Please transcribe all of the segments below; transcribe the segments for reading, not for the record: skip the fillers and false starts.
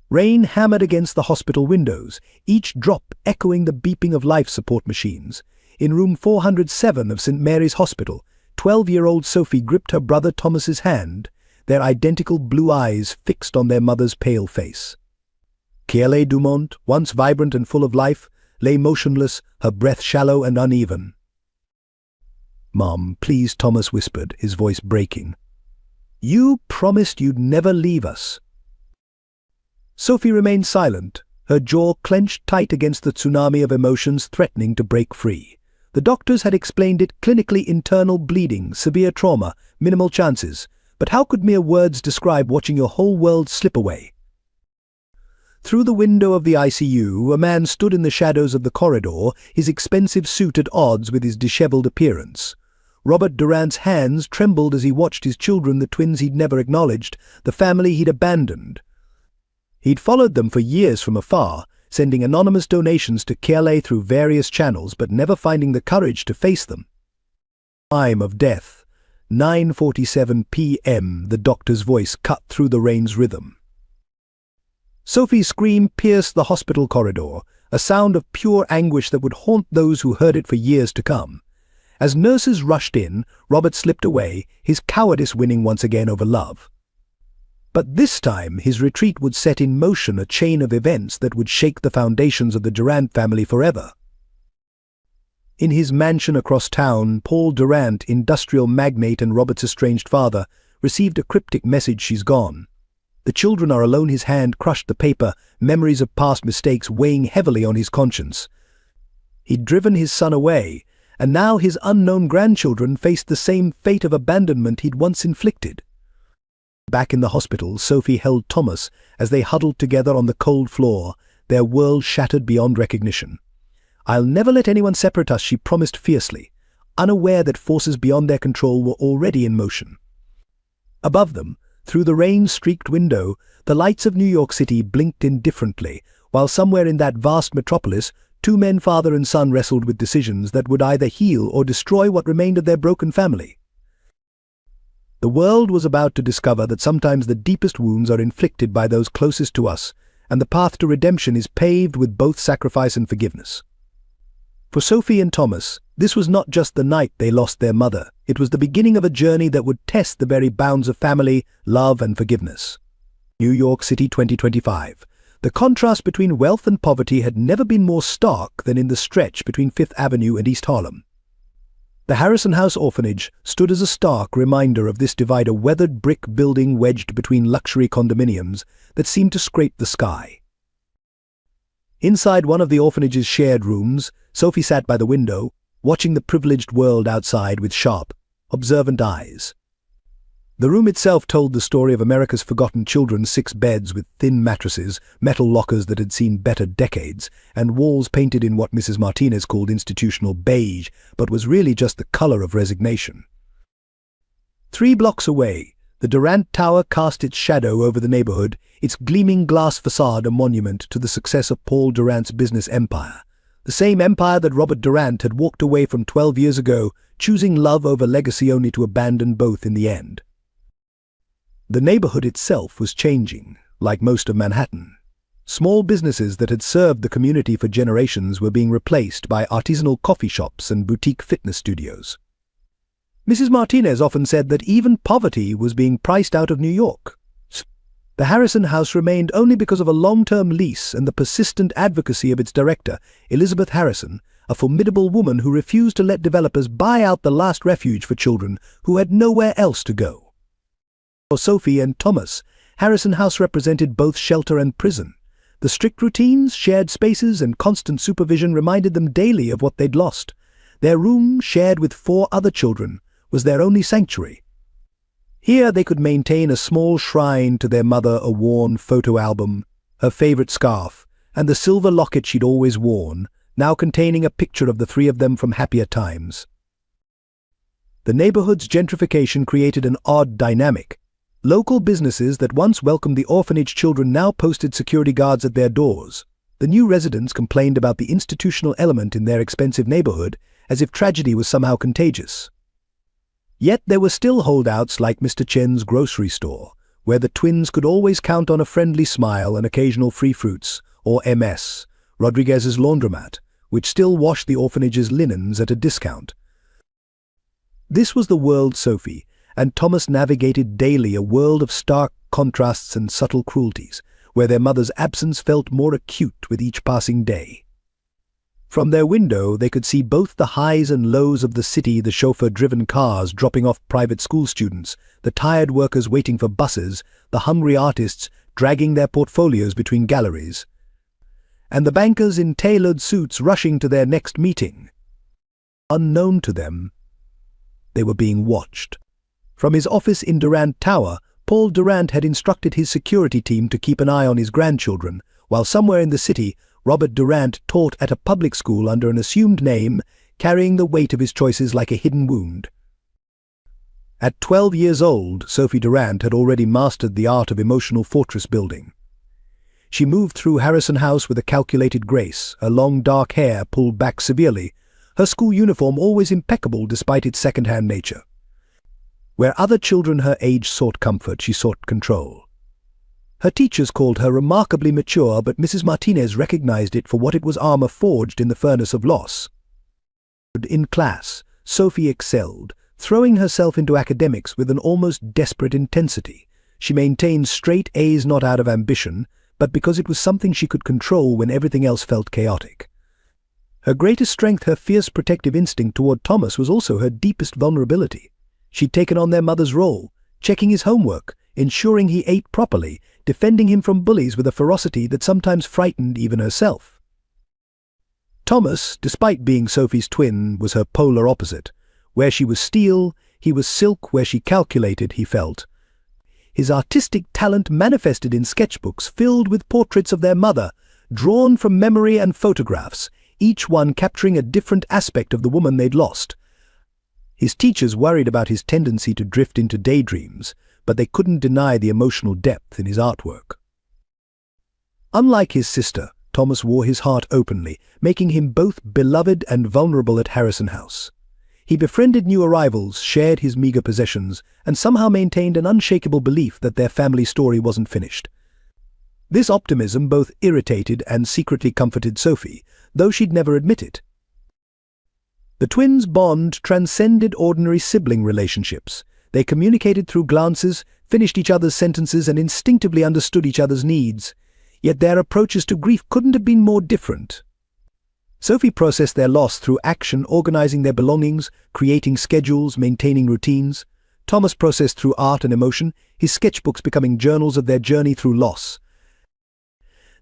Rain hammered against the hospital windows, each drop echoing the beeping of life support machines. In room 407 of St. Mary's Hospital, 12-year-old Sophie gripped her brother Thomas's hand, their identical blue eyes fixed on their mother's pale face. Kiele Dumont, once vibrant and full of life, lay motionless, her breath shallow and uneven. "Mom, please," Thomas whispered, his voice breaking. "You promised you'd never leave us." Sophie remained silent, her jaw clenched tight against the tsunami of emotions threatening to break free. The doctors had explained it: clinically internal bleeding, severe trauma, minimal chances. But how could mere words describe watching your whole world slip away? Through the window of the ICU, a man stood in the shadows of the corridor, his expensive suit at odds with his disheveled appearance. Robert Durant's hands trembled as he watched his children, the twins he'd never acknowledged, the family he'd abandoned. He'd followed them for years from afar, sending anonymous donations to Kiele through various channels, but never finding the courage to face them. Time of death. 9:47 p.m., the doctor's voice cut through the rain's rhythm. Sophie's scream pierced the hospital corridor, a sound of pure anguish that would haunt those who heard it for years to come. As nurses rushed in, Robert slipped away, his cowardice winning once again over love. But this time his retreat would set in motion a chain of events that would shake the foundations of the Durant family forever. In his mansion across town, Paul Durant, industrial magnate and Robert's estranged father, received a cryptic message: "She's gone." The children are alone. His hand crushed the paper, memories of past mistakes weighing heavily on his conscience. He'd driven his son away, and now his unknown grandchildren faced the same fate of abandonment he'd once inflicted. Back in the hospital, Sophie held Thomas as they huddled together on the cold floor, their world shattered beyond recognition. "I'll never let anyone separate us," she promised fiercely, unaware that forces beyond their control were already in motion. Above them, through the rain-streaked window, the lights of New York City blinked indifferently, while somewhere in that vast metropolis, two men, father and son, wrestled with decisions that would either heal or destroy what remained of their broken family. The world was about to discover that sometimes the deepest wounds are inflicted by those closest to us, and the path to redemption is paved with both sacrifice and forgiveness. For Sophie and Thomas, this was not just the night they lost their mother. It was the beginning of a journey that would test the very bounds of family, love, and forgiveness. New York City 2025. The contrast between wealth and poverty had never been more stark than in the stretch between Fifth Avenue and East Harlem. The Harrison House Orphanage stood as a stark reminder of this divide, a weathered brick building wedged between luxury condominiums that seemed to scrape the sky. Inside one of the orphanage's shared rooms, Sophie sat by the window, watching the privileged world outside with sharp, observant eyes. The room itself told the story of America's forgotten children: 6 beds with thin mattresses, metal lockers that had seen better decades, and walls painted in what Mrs. Martinez called institutional beige, but was really just the color of resignation. 3 blocks away, the Durant Tower cast its shadow over the neighborhood, its gleaming glass facade a monument to the success of Paul Durant's business empire. The same empire that Robert Durant had walked away from 12 years ago, choosing love over legacy only to abandon both in the end. The neighborhood itself was changing, like most of Manhattan. Small businesses that had served the community for generations were being replaced by artisanal coffee shops and boutique fitness studios. Mrs. Martinez often said that even poverty was being priced out of New York. The Harrison House remained only because of a long-term lease and the persistent advocacy of its director, Elizabeth Harrison, a formidable woman who refused to let developers buy out the last refuge for children who had nowhere else to go. For Sophie and Thomas, Harrison House represented both shelter and prison. The strict routines, shared spaces, and constant supervision reminded them daily of what they'd lost. Their room, shared with 4 other children, was their only sanctuary. Here they could maintain a small shrine to their mother, a worn photo album, her favorite scarf, and the silver locket she'd always worn, now containing a picture of the 3 of them from happier times. The neighborhood's gentrification created an odd dynamic. Local businesses that once welcomed the orphanage children now posted security guards at their doors. The new residents complained about the institutional element in their expensive neighborhood, as if tragedy was somehow contagious. Yet there were still holdouts like Mr. Chen's grocery store, where the twins could always count on a friendly smile and occasional free fruits, or MS, Rodriguez's laundromat, which still washed the orphanage's linens at a discount. This was the world Sophie and Thomas navigated daily, a world of stark contrasts and subtle cruelties, where their mother's absence felt more acute with each passing day. From their window they could see both the highs and lows of the city, the chauffeur-driven cars dropping off private school students, the tired workers waiting for buses, the hungry artists dragging their portfolios between galleries, and the bankers in tailored suits rushing to their next meeting. Unknown to them, they were being watched. From his office in Durant Tower, Paul Durant had instructed his security team to keep an eye on his grandchildren, while somewhere in the city, Robert Durant taught at a public school under an assumed name, carrying the weight of his choices like a hidden wound. At 12 years old, Sophie Durant had already mastered the art of emotional fortress building. She moved through Harrison House with a calculated grace, her long dark hair pulled back severely, her school uniform always impeccable despite its second-hand nature. Where other children her age sought comfort, she sought control. Her teachers called her remarkably mature, but Mrs. Martinez recognized it for what it was, armor forged in the furnace of loss. In class, Sophie excelled, throwing herself into academics with an almost desperate intensity. She maintained straight A's not out of ambition, but because it was something she could control when everything else felt chaotic. Her greatest strength, her fierce protective instinct toward Thomas, was also her deepest vulnerability. She'd taken on their mother's role, checking his homework, ensuring he ate properly, defending him from bullies with a ferocity that sometimes frightened even herself. Thomas, despite being Sophie's twin, was her polar opposite. Where she was steel, he was silk. Where she calculated, he felt. His artistic talent manifested in sketchbooks filled with portraits of their mother, drawn from memory and photographs, each one capturing a different aspect of the woman they'd lost. His teachers worried about his tendency to drift into daydreams, but they couldn't deny the emotional depth in his artwork. Unlike his sister, Thomas wore his heart openly, making him both beloved and vulnerable at Harrison House. He befriended new arrivals, shared his meager possessions, and somehow maintained an unshakable belief that their family story wasn't finished. This optimism both irritated and secretly comforted Sophie, though she'd never admit it. The twins' bond transcended ordinary sibling relationships. They communicated through glances, finished each other's sentences, and instinctively understood each other's needs. Yet their approaches to grief couldn't have been more different. Sophie processed their loss through action, organizing their belongings, creating schedules, maintaining routines. Thomas processed through art and emotion, his sketchbooks becoming journals of their journey through loss.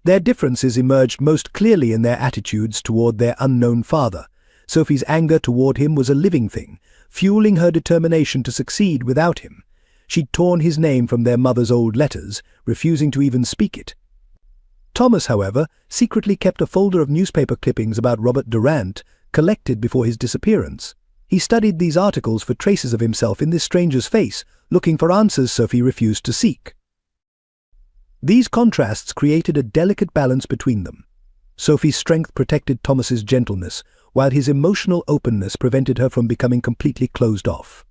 Their differences emerged most clearly in their attitudes toward their unknown father. Sophie's anger toward him was a living thing, fueling her determination to succeed without him. She'd torn his name from their mother's old letters, refusing to even speak it. Thomas, however, secretly kept a folder of newspaper clippings about Robert Durant, collected before his disappearance. He studied these articles for traces of himself in this stranger's face, looking for answers Sophie refused to seek. These contrasts created a delicate balance between them. Sophie's strength protected Thomas's gentleness, while his emotional openness prevented her from becoming completely closed off.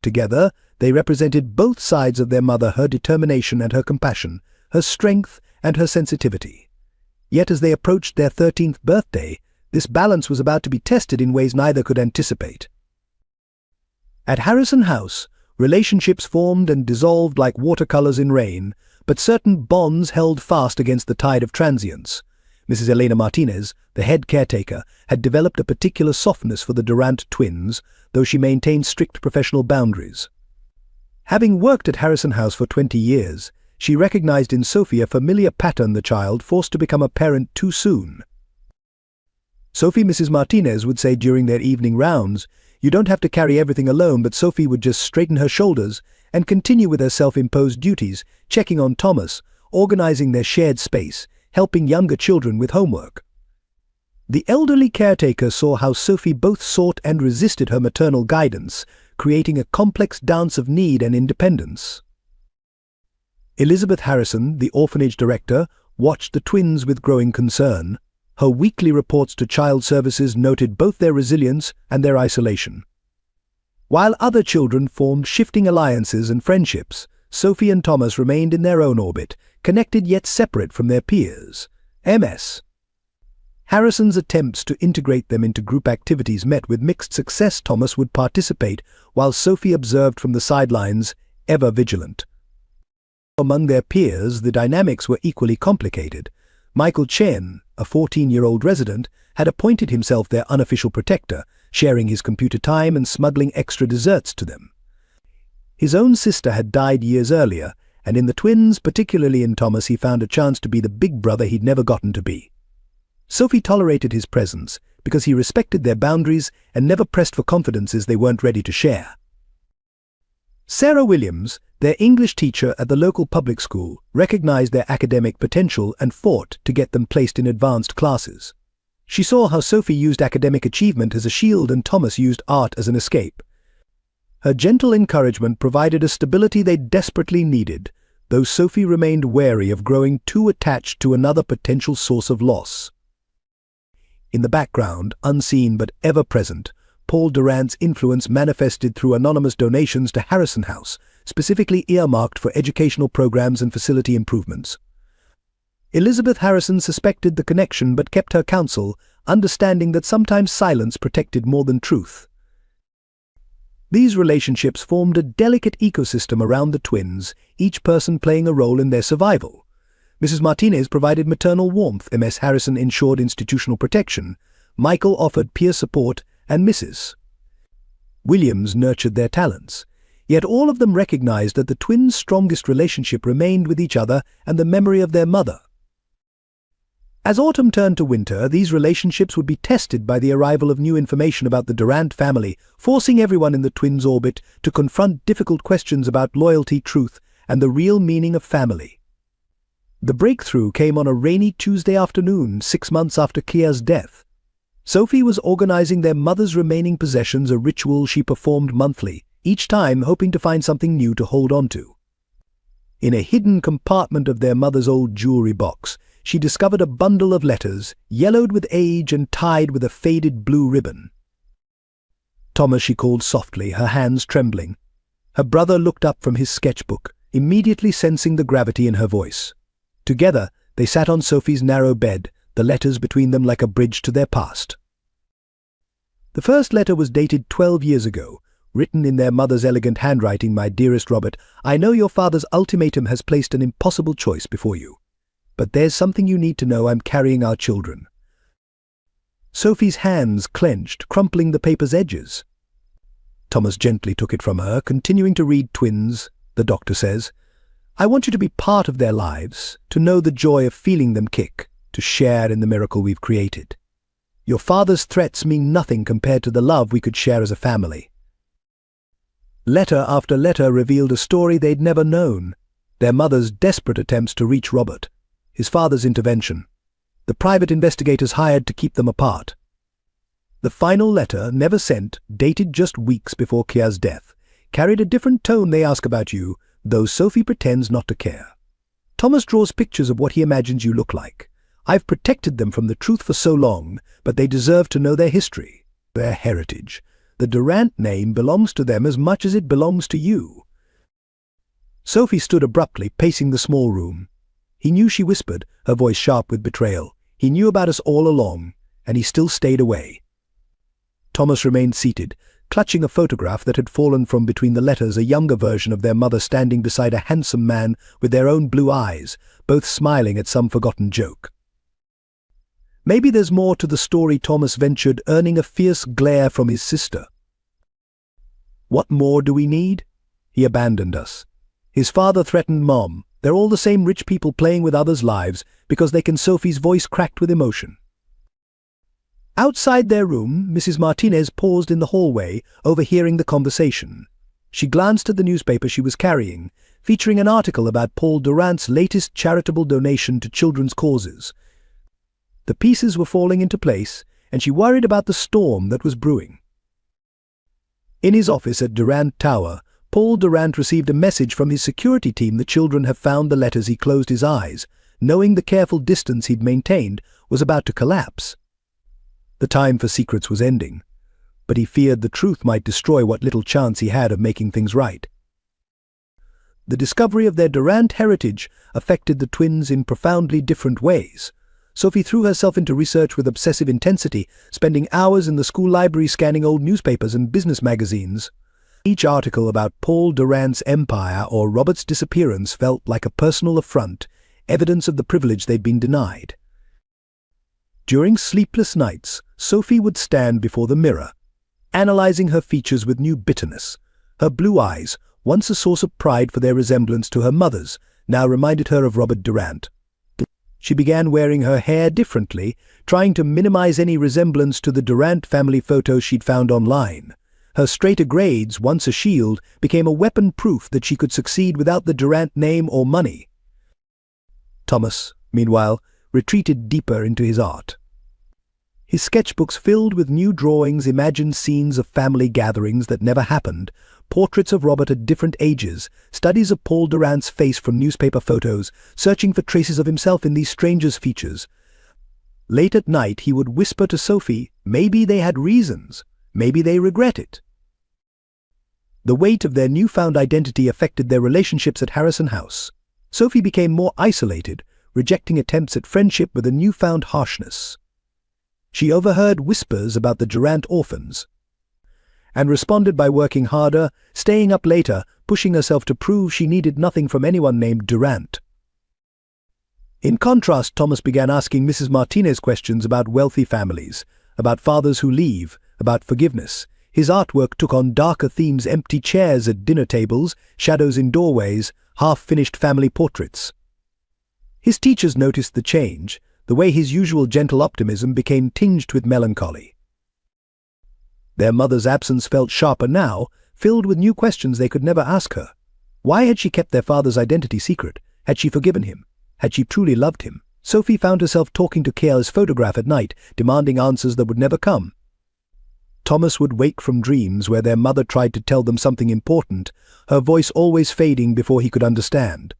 Together, they represented both sides of their mother, her determination and her compassion, her strength and her sensitivity. Yet as they approached their 13th birthday, this balance was about to be tested in ways neither could anticipate. At Harrison House, relationships formed and dissolved like watercolors in rain, but certain bonds held fast against the tide of transience. Mrs. Elena Martinez, the head caretaker, had developed a particular softness for the Durant twins, though she maintained strict professional boundaries. Having worked at Harrison House for 20 years, she recognized in Sophie a familiar pattern: the child forced to become a parent too soon. Sophie, Mrs. Martinez would say during their evening rounds, "You don't have to carry everything alone," but Sophie would just straighten her shoulders and continue with her self-imposed duties, checking on Thomas, organizing their shared space, helping younger children with homework. The elderly caretaker saw how Sophie both sought and resisted her maternal guidance, creating a complex dance of need and independence. Elizabeth Harrison, the orphanage director, watched the twins with growing concern. Her weekly reports to child services noted both their resilience and their isolation. While other children formed shifting alliances and friendships, Sophie and Thomas remained in their own orbit, connected yet separate from their peers. MS. Harrison's attempts to integrate them into group activities met with mixed success. Thomas would participate, while Sophie observed from the sidelines, ever vigilant. Among their peers, the dynamics were equally complicated. Michael Chen, a 14-year-old resident, had appointed himself their unofficial protector, sharing his computer time and smuggling extra desserts to them. His own sister had died years earlier, and in the twins, particularly in Thomas, he found a chance to be the big brother he'd never gotten to be. Sophie tolerated his presence because he respected their boundaries and never pressed for confidences they weren't ready to share. Sarah Williams, their English teacher at the local public school, recognized their academic potential and fought to get them placed in advanced classes. She saw how Sophie used academic achievement as a shield and Thomas used art as an escape. Her gentle encouragement provided a stability they desperately needed, though Sophie remained wary of growing too attached to another potential source of loss. In the background, unseen but ever present, Paul Durant's influence manifested through anonymous donations to Harrison House, specifically earmarked for educational programs and facility improvements. Elizabeth Harrison suspected the connection but kept her counsel, understanding that sometimes silence protected more than truth. These relationships formed a delicate ecosystem around the twins, each person playing a role in their survival. Mrs. Martinez provided maternal warmth, Ms. Harrison ensured institutional protection, Michael offered peer support, and Mrs. Williams nurtured their talents. Yet all of them recognized that the twins' strongest relationship remained with each other and the memory of their mother. As autumn turned to winter, these relationships would be tested by the arrival of new information about the Durant family, forcing everyone in the twins' orbit to confront difficult questions about loyalty, truth, and the real meaning of family. The breakthrough came on a rainy Tuesday afternoon, 6 months after Kia's death. Sophie was organizing their mother's remaining possessions, a ritual she performed monthly, each time hoping to find something new to hold on to. In a hidden compartment of their mother's old jewelry box, she discovered a bundle of letters, yellowed with age and tied with a faded blue ribbon. Thomas, she called softly, her hands trembling. Her brother looked up from his sketchbook, immediately sensing the gravity in her voice. Together, they sat on Sophie's narrow bed, the letters between them like a bridge to their past. The first letter was dated 12 years ago, written in their mother's elegant handwriting. My dearest Robert, I know your father's ultimatum has placed an impossible choice before you. But there's something you need to know. I'm carrying our children. Sophie's hands clenched, crumpling the paper's edges. Thomas gently took it from her, continuing to read. Twins, the doctor says. I want you to be part of their lives, to know the joy of feeling them kick, to share in the miracle we've created. Your father's threats mean nothing compared to the love we could share as a family. Letter after letter revealed a story they'd never known. Their mother's desperate attempts to reach Robert. His father's intervention. The private investigators hired to keep them apart. The final letter, never sent, dated just weeks before Kia's death, carried a different tone. They ask about you, though Sophie pretends not to care. Thomas draws pictures of what he imagines you look like. I've protected them from the truth for so long, but they deserve to know their history, their heritage. The Durant name belongs to them as much as it belongs to you. Sophie stood abruptly, pacing the small room. He knew, she whispered, her voice sharp with betrayal. He knew about us all along, and he still stayed away. Thomas remained seated, clutching a photograph that had fallen from between the letters, a younger version of their mother standing beside a handsome man with their own blue eyes, both smiling at some forgotten joke. Maybe there's more to the story, Thomas ventured, earning a fierce glare from his sister. What more do we need? He abandoned us. His father threatened Mom. They're all the same rich people playing with others' lives because they can. Sophie's voice cracked with emotion. Outside their room, Mrs. Martinez paused in the hallway, overhearing the conversation. She glanced at the newspaper she was carrying, featuring an article about Paul Durant's latest charitable donation to children's causes. The pieces were falling into place, and she worried about the storm that was brewing. In his office at Durant Tower, Paul Durant received a message from his security team. The children have found the letters. He closed his eyes, knowing the careful distance he'd maintained was about to collapse. The time for secrets was ending, but he feared the truth might destroy what little chance he had of making things right. The discovery of their Durant heritage affected the twins in profoundly different ways. Sophie threw herself into research with obsessive intensity, spending hours in the school library scanning old newspapers and business magazines. Each article about Paul Durant's empire or Robert's disappearance felt like a personal affront, evidence of the privilege they'd been denied. During sleepless nights, Sophie would stand before the mirror, analyzing her features with new bitterness. Her blue eyes, once a source of pride for their resemblance to her mother's, now reminded her of Robert Durant. She began wearing her hair differently, trying to minimize any resemblance to the Durant family photos she'd found online. Her straighter grades, once a shield, became a weapon proof that she could succeed without the Durant name or money. Thomas, meanwhile, retreated deeper into his art. His sketchbooks filled with new drawings imagined scenes of family gatherings that never happened, portraits of Robert at different ages, studies of Paul Durant's face from newspaper photos, searching for traces of himself in these strangers' features. Late at night he would whisper to Sophie, maybe they had reasons, maybe they regret it. The weight of their newfound identity affected their relationships at Harrison House. Sophie became more isolated, rejecting attempts at friendship with a newfound harshness. She overheard whispers about the Durant orphans, and responded by working harder, staying up later, pushing herself to prove she needed nothing from anyone named Durant. In contrast, Thomas began asking Mrs. Martinez questions about wealthy families, about fathers who leave, about forgiveness. His artwork took on darker themes: empty chairs at dinner tables, shadows in doorways, half-finished family portraits. His teachers noticed the change. The way his usual gentle optimism became tinged with melancholy. Their mother's absence felt sharper now, filled with new questions they could never ask her. Why had she kept their father's identity secret? Had she forgiven him? Had she truly loved him? Sophie found herself talking to Kayla's photograph at night, demanding answers that would never come. Thomas would wake from dreams where their mother tried to tell them something important, her voice always fading before he could understand.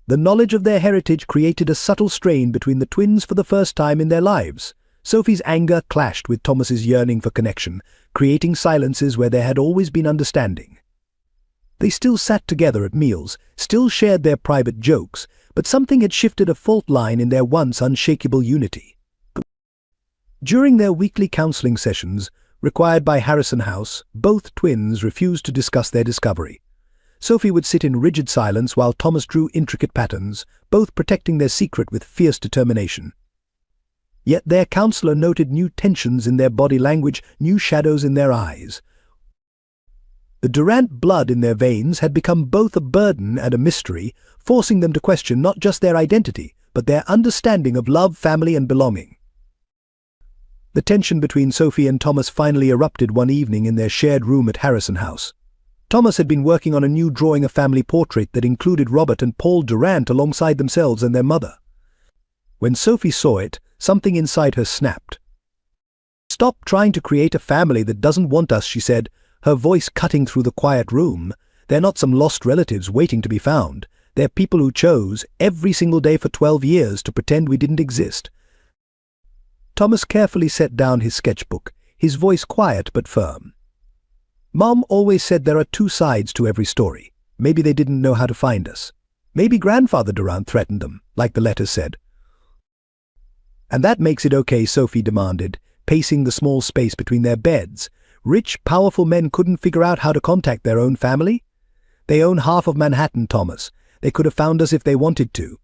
The knowledge of their heritage created a subtle strain between the twins for the first time in their lives. Sophie's anger clashed with Thomas's yearning for connection, creating silences where there had always been understanding. They still sat together at meals, still shared their private jokes, but something had shifted a fault line in their once unshakable unity. During their weekly counseling sessions, required by Harrison House, both twins refused to discuss their discovery. Sophie would sit in rigid silence while Thomas drew intricate patterns, both protecting their secret with fierce determination. Yet their counselor noted new tensions in their body language, new shadows in their eyes. The Durant blood in their veins had become both a burden and a mystery, forcing them to question not just their identity, but their understanding of love, family, and belonging. The tension between Sophie and Thomas finally erupted one evening in their shared room at Harrison House. Thomas had been working on a new drawing of family portrait that included Robert and Paul Durant alongside themselves and their mother. When Sophie saw it, something inside her snapped. "Stop trying to create a family that doesn't want us," she said, her voice cutting through the quiet room. "They're not some lost relatives waiting to be found. They're people who chose, every single day for 12 years, to pretend we didn't exist." Thomas carefully set down his sketchbook, his voice quiet but firm. "Mom always said there are two sides to every story. Maybe they didn't know how to find us. Maybe Grandfather Durant threatened them, like the letters said." "And that makes it okay," Sophie demanded, pacing the small space between their beds. "Rich, powerful men couldn't figure out how to contact their own family? They own half of Manhattan, Thomas. They could have found us if they wanted to."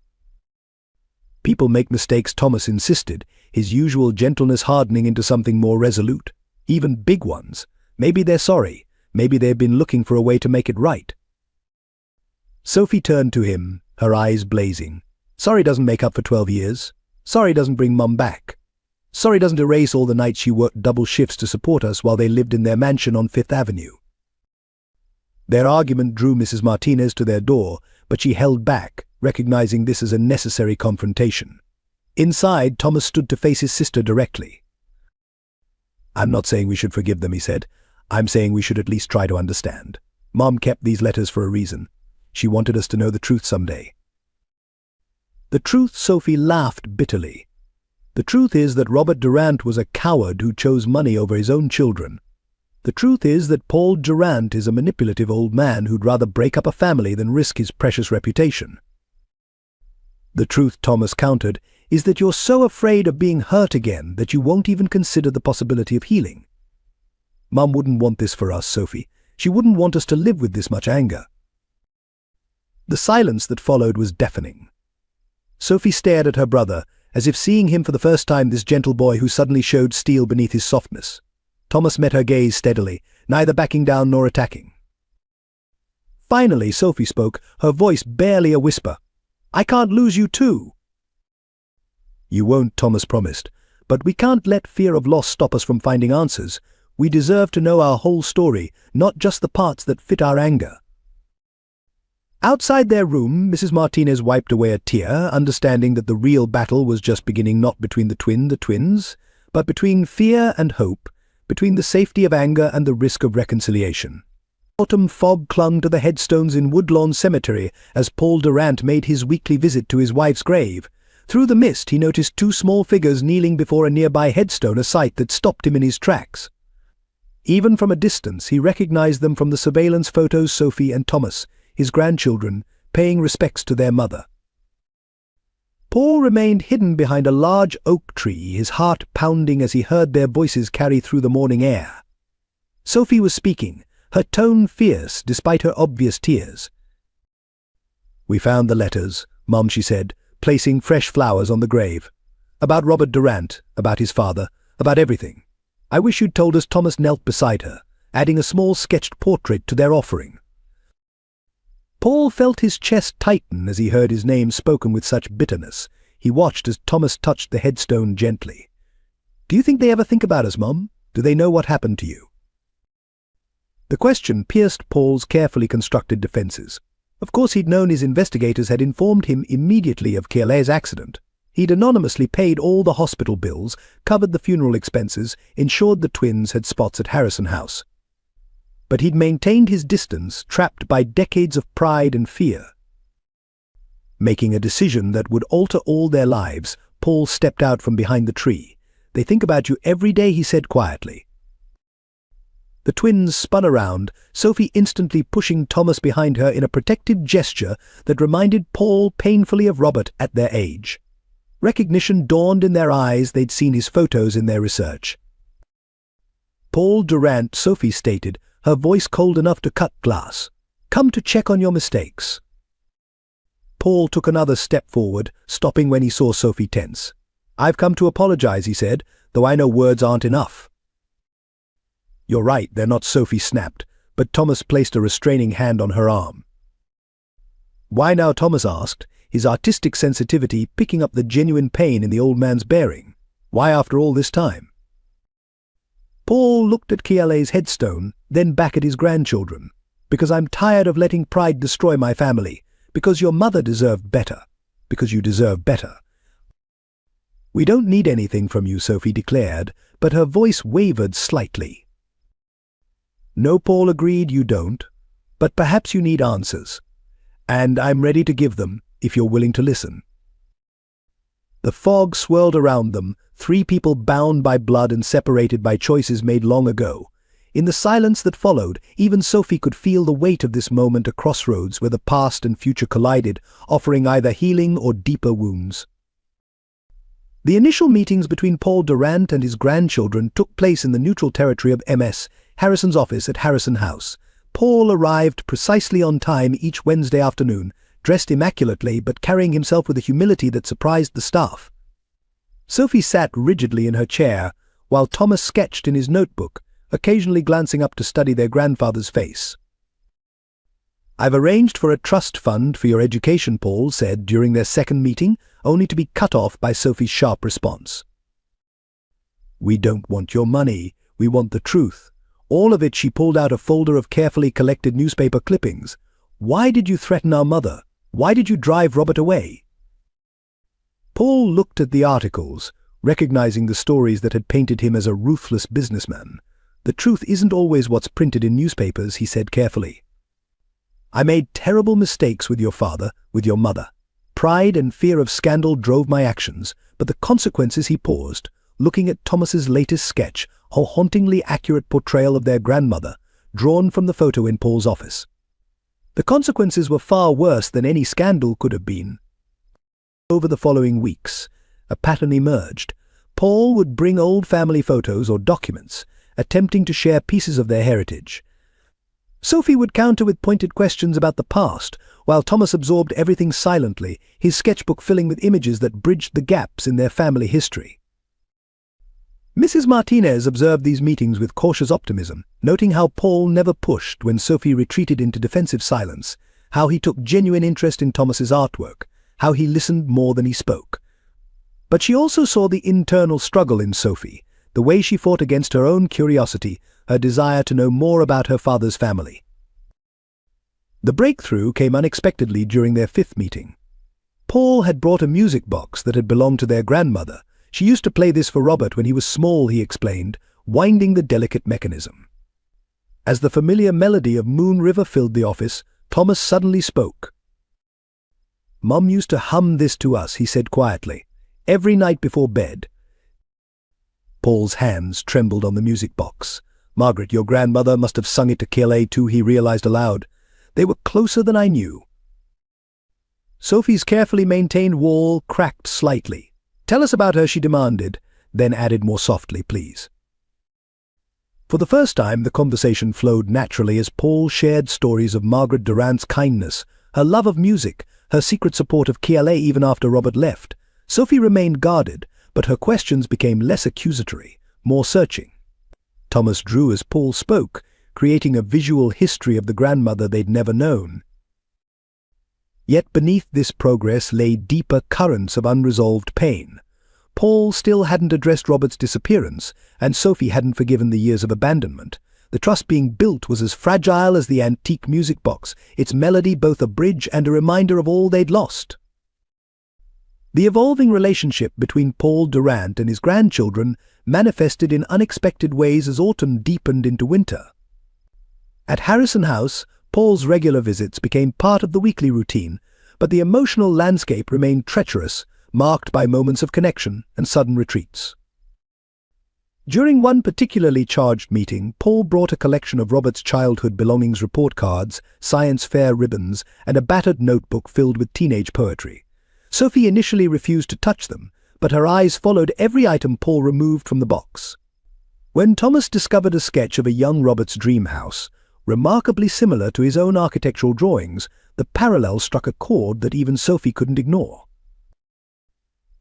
"People make mistakes," Thomas insisted, his usual gentleness hardening into something more resolute. "Even big ones. Maybe they're sorry. Maybe they've been looking for a way to make it right." Sophie turned to him, her eyes blazing. "Sorry doesn't make up for 12 years. Sorry doesn't bring Mum back. Sorry doesn't erase all the nights she worked double shifts to support us while they lived in their mansion on Fifth Avenue." Their argument drew Mrs. Martinez to their door, but she held back, recognizing this as a necessary confrontation. Inside, Thomas stood to face his sister directly. "I'm not saying we should forgive them," he said. "I'm saying we should at least try to understand. Mom kept these letters for a reason. She wanted us to know the truth someday." "The truth?" Sophie laughed bitterly. "The truth is that Robert Durant was a coward who chose money over his own children." The truth is that Paul Durant is a manipulative old man who'd rather break up a family than risk his precious reputation. The truth, Thomas countered, is that you're so afraid of being hurt again that you won't even consider the possibility of healing. Mum wouldn't want this for us, Sophie. She wouldn't want us to live with this much anger. The silence that followed was deafening. Sophie stared at her brother, as if seeing him for the first time, this gentle boy who suddenly showed steel beneath his softness. Thomas met her gaze steadily, neither backing down nor attacking. Finally, Sophie spoke, her voice barely a whisper. "I can't lose you too." "You won't," Thomas promised, "but we can't let fear of loss stop us from finding answers. We deserve to know our whole story, not just the parts that fit our anger." Outside their room, Mrs. Martinez wiped away a tear, understanding that the real battle was just beginning, not between the twins, but between fear and hope, between the safety of anger and the risk of reconciliation. Autumn fog clung to the headstones in Woodlawn Cemetery as Paul Durant made his weekly visit to his wife's grave. Through the mist, he noticed two small figures kneeling before a nearby headstone, a sight that stopped him in his tracks. Even from a distance, he recognized them from the surveillance photos, Sophie and Thomas, his grandchildren, paying respects to their mother. Paul remained hidden behind a large oak tree, his heart pounding as he heard their voices carry through the morning air. Sophie was speaking, her tone fierce despite her obvious tears. "We found the letters, Mum," she said, placing fresh flowers on the grave. "About Robert Durant, about his father, about everything. I wish you'd told us." Thomas knelt beside her, adding a small sketched portrait to their offering. Paul felt his chest tighten as he heard his name spoken with such bitterness. He watched as Thomas touched the headstone gently. "Do you think they ever think about us, Mum? Do they know what happened to you?" The question pierced Paul's carefully constructed defenses. Of course, he'd known his investigators had informed him immediately of Kealay's accident. He'd anonymously paid all the hospital bills, covered the funeral expenses, ensured the twins had spots at Harrison House. But he'd maintained his distance, trapped by decades of pride and fear. Making a decision that would alter all their lives, Paul stepped out from behind the tree. "They think about you every day," he said quietly. The twins spun around, Sophie instantly pushing Thomas behind her in a protective gesture that reminded Paul painfully of Robert at their age. Recognition dawned in their eyes. They'd seen his photos in their research. "Paul Durant," Sophie stated, her voice cold enough to cut glass. "Come to check on your mistakes." Paul took another step forward, stopping when he saw Sophie tense. "I've come to apologize," he said, "though I know words aren't enough." "You're right, they're not," Sophie snapped, but Thomas placed a restraining hand on her arm. "Why now?" Thomas asked, his artistic sensitivity picking up the genuine pain in the old man's bearing. "Why after all this time?" Paul looked at Kealay's headstone, then back at his grandchildren. "Because I'm tired of letting pride destroy my family. Because your mother deserved better. Because you deserve better." "We don't need anything from you," Sophie declared, but her voice wavered slightly. "No," Paul agreed, "you don't. But perhaps you need answers. And I'm ready to give them, if you're willing to listen." The fog swirled around them, three people bound by blood and separated by choices made long ago. In the silence that followed, even Sophie could feel the weight of this moment, a crossroads where the past and future collided, offering either healing or deeper wounds. The initial meetings between Paul Durant and his grandchildren took place in the neutral territory of MS, Harrison's office at Harrison House. Paul arrived precisely on time each Wednesday afternoon, dressed immaculately but carrying himself with a humility that surprised the staff. Sophie sat rigidly in her chair, while Thomas sketched in his notebook, occasionally glancing up to study their grandfather's face. "I've arranged for a trust fund for your education," Paul said during their second meeting, only to be cut off by Sophie's sharp response. "We don't want your money, we want the truth." All of it. She pulled out a folder of carefully collected newspaper clippings. "Why did you threaten our mother? Why did you drive Robert away?" Paul looked at the articles, recognizing the stories that had painted him as a ruthless businessman. "The truth isn't always what's printed in newspapers," he said carefully. "I made terrible mistakes with your father, with your mother. Pride and fear of scandal drove my actions, but the consequences," he paused, looking at Thomas's latest sketch, a hauntingly accurate portrayal of their grandmother, drawn from the photo in Paul's office. The consequences were far worse than any scandal could have been. Over the following weeks, a pattern emerged. Paul would bring old family photos or documents, attempting to share pieces of their heritage. Sophie would counter with pointed questions about the past, while Thomas absorbed everything silently, his sketchbook filling with images that bridged the gaps in their family history. Mrs. Martinez observed these meetings with cautious optimism, noting how Paul never pushed when Sophie retreated into defensive silence, how he took genuine interest in Thomas's artwork, how he listened more than he spoke. But she also saw the internal struggle in Sophie, the way she fought against her own curiosity, her desire to know more about her father's family. The breakthrough came unexpectedly during their fifth meeting. Paul had brought a music box that had belonged to their grandmother. She used to play this for Robert when he was small, he explained, winding the delicate mechanism. As the familiar melody of Moon River filled the office, Thomas suddenly spoke. "Mum used to hum this to us," he said quietly, "every night before bed." Paul's hands trembled on the music box. "Margaret, your grandmother must have sung it to Kelly too," he realized aloud. "They were closer than I knew." Sophie's carefully maintained wall cracked slightly. "Tell us about her," she demanded, then added more softly, "please." For the first time, the conversation flowed naturally as Paul shared stories of Margaret Durant's kindness, her love of music, her secret support of KLA even after Robert left. Sophie remained guarded, but her questions became less accusatory, more searching. Thomas drew as Paul spoke, creating a visual history of the grandmother they'd never known. Yet beneath this progress lay deeper currents of unresolved pain. Paul still hadn't addressed Robert's disappearance, and Sophie hadn't forgiven the years of abandonment. The trust being built was as fragile as the antique music box, its melody both a bridge and a reminder of all they'd lost. The evolving relationship between Paul Durant and his grandchildren manifested in unexpected ways as autumn deepened into winter. At Harrison House, Paul's regular visits became part of the weekly routine, but the emotional landscape remained treacherous, marked by moments of connection and sudden retreats. During one particularly charged meeting, Paul brought a collection of Robert's childhood belongings, report cards, science fair ribbons, and a battered notebook filled with teenage poetry. Sophie initially refused to touch them, but her eyes followed every item Paul removed from the box. When Thomas discovered a sketch of a young Robert's dream house, remarkably similar to his own architectural drawings, the parallel struck a chord that even Sophie couldn't ignore.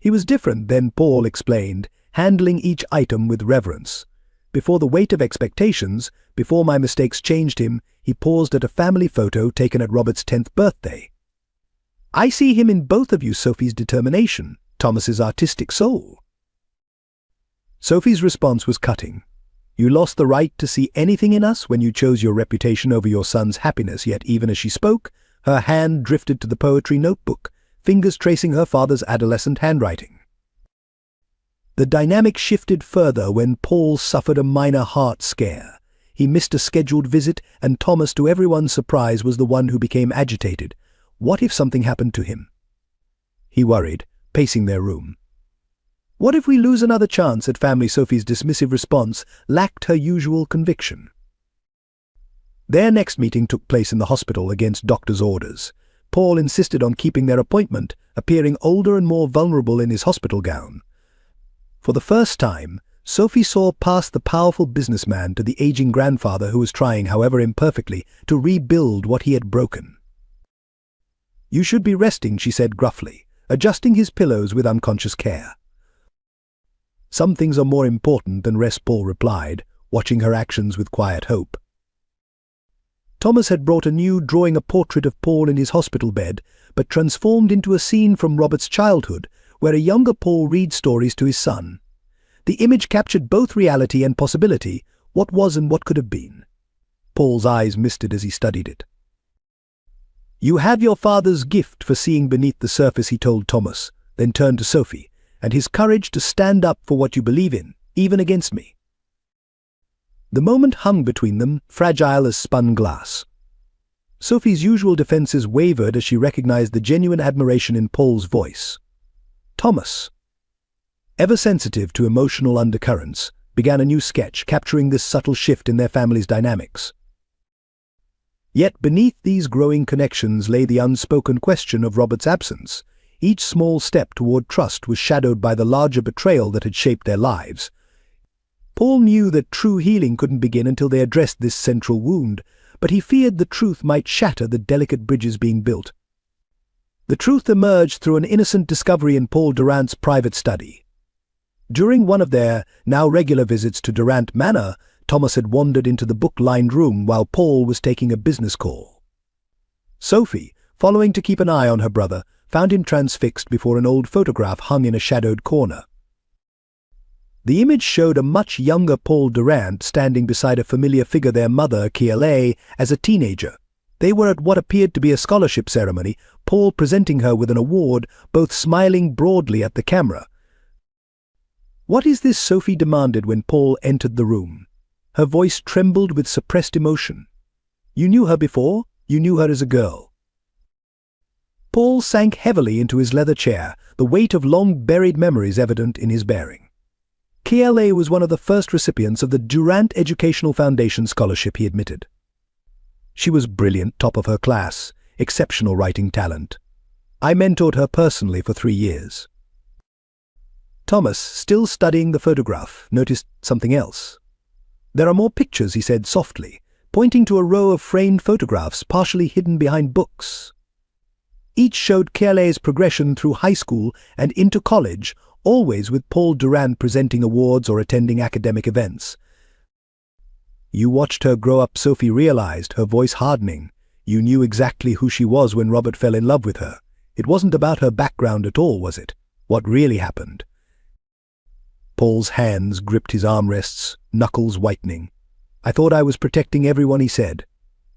He was different then, Paul explained, handling each item with reverence. Before the weight of expectations, before my mistakes changed him, he paused at a family photo taken at Robert's 10th birthday. "I see him in both of you, Sophie's determination, Thomas's artistic soul." Sophie's response was cutting. "You lost the right to see anything in us when you chose your reputation over your son's happiness." Yet even as she spoke, her hand drifted to the poetry notebook, fingers tracing her father's adolescent handwriting. The dynamic shifted further when Paul suffered a minor heart scare. He missed a scheduled visit, and Thomas, to everyone's surprise, was the one who became agitated. What if something happened to him? He worried, pacing their room. "What if we lose another chance at family?" Sophie's dismissive response lacked her usual conviction. Their next meeting took place in the hospital against doctor's orders. Paul insisted on keeping their appointment, appearing older and more vulnerable in his hospital gown. For the first time, Sophie saw past the powerful businessman to the aging grandfather who was trying, however imperfectly, to rebuild what he had broken. "You should be resting," she said gruffly, adjusting his pillows with unconscious care. "Some things are more important than rest," Paul replied, watching her actions with quiet hope. Thomas had brought anew, drawing a portrait of Paul in his hospital bed, but transformed into a scene from Robert's childhood, where a younger Paul reads stories to his son. The image captured both reality and possibility, what was and what could have been. Paul's eyes misted as he studied it. "You have your father's gift for seeing beneath the surface," he told Thomas, then turned to Sophie, "and his courage to stand up for what you believe in, even against me." The moment hung between them, fragile as spun glass. Sophie's usual defenses wavered as she recognized the genuine admiration in Paul's voice. "Thomas." ever sensitive to emotional undercurrents, began a new sketch capturing this subtle shift in their family's dynamics. Yet beneath these growing connections lay the unspoken question of Robert's absence. Each small step toward trust was shadowed by the larger betrayal that had shaped their lives. Paul knew that true healing couldn't begin until they addressed this central wound, but he feared the truth might shatter the delicate bridges being built. The truth emerged through an innocent discovery in Paul Durant's private study. During one of their now regular visits to Durant Manor, Thomas had wandered into the book-lined room while Paul was taking a business call. Sophie, following to keep an eye on her brother, found him transfixed before an old photograph hung in a shadowed corner. The image showed a much younger Paul Durant standing beside a familiar figure, their mother, Kiele, as a teenager. They were at what appeared to be a scholarship ceremony, Paul presenting her with an award, both smiling broadly at the camera. "What is this?" Sophie demanded when Paul entered the room. Her voice trembled with suppressed emotion. "You knew her before? You knew her as a girl?" Paul sank heavily into his leather chair, the weight of long-buried memories evident in his bearing. Kiele was one of the first recipients of the Durant Educational Foundation scholarship, he admitted. She was brilliant, top of her class, exceptional writing talent. I mentored her personally for 3 years. Thomas, still studying the photograph, noticed something else. "There are more pictures," he said softly, pointing to a row of framed photographs partially hidden behind books. Each showed Kiele's progression through high school and into college, always with Paul Durant presenting awards or attending academic events. "You watched her grow up," Sophie realized, her voice hardening. "You knew exactly who she was when Robert fell in love with her. It wasn't about her background at all, was it? What really happened?" Paul's hands gripped his armrests, knuckles whitening. "I thought I was protecting everyone," he said.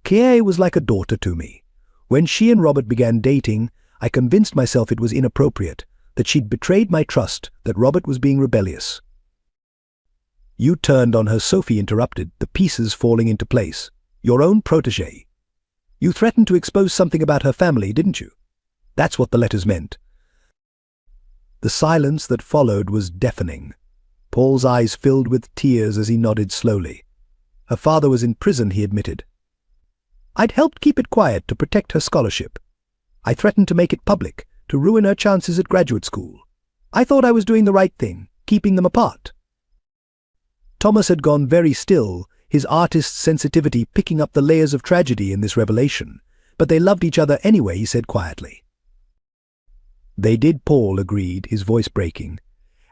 "Kiele was like a daughter to me. When she and Robert began dating, I convinced myself it was inappropriate, that she'd betrayed my trust, that Robert was being rebellious." "You turned on her," Sophie interrupted, the pieces falling into place. "Your own protégé. You threatened to expose something about her family, didn't you? That's what the letters meant." The silence that followed was deafening. Paul's eyes filled with tears as he nodded slowly. "Her father was in prison," he admitted. "I'd helped keep it quiet to protect her scholarship. I threatened to make it public, to ruin her chances at graduate school. I thought I was doing the right thing, keeping them apart." Thomas had gone very still, his artist's sensitivity picking up the layers of tragedy in this revelation. "But they loved each other anyway," he said quietly. "They did," Paul agreed, his voice breaking.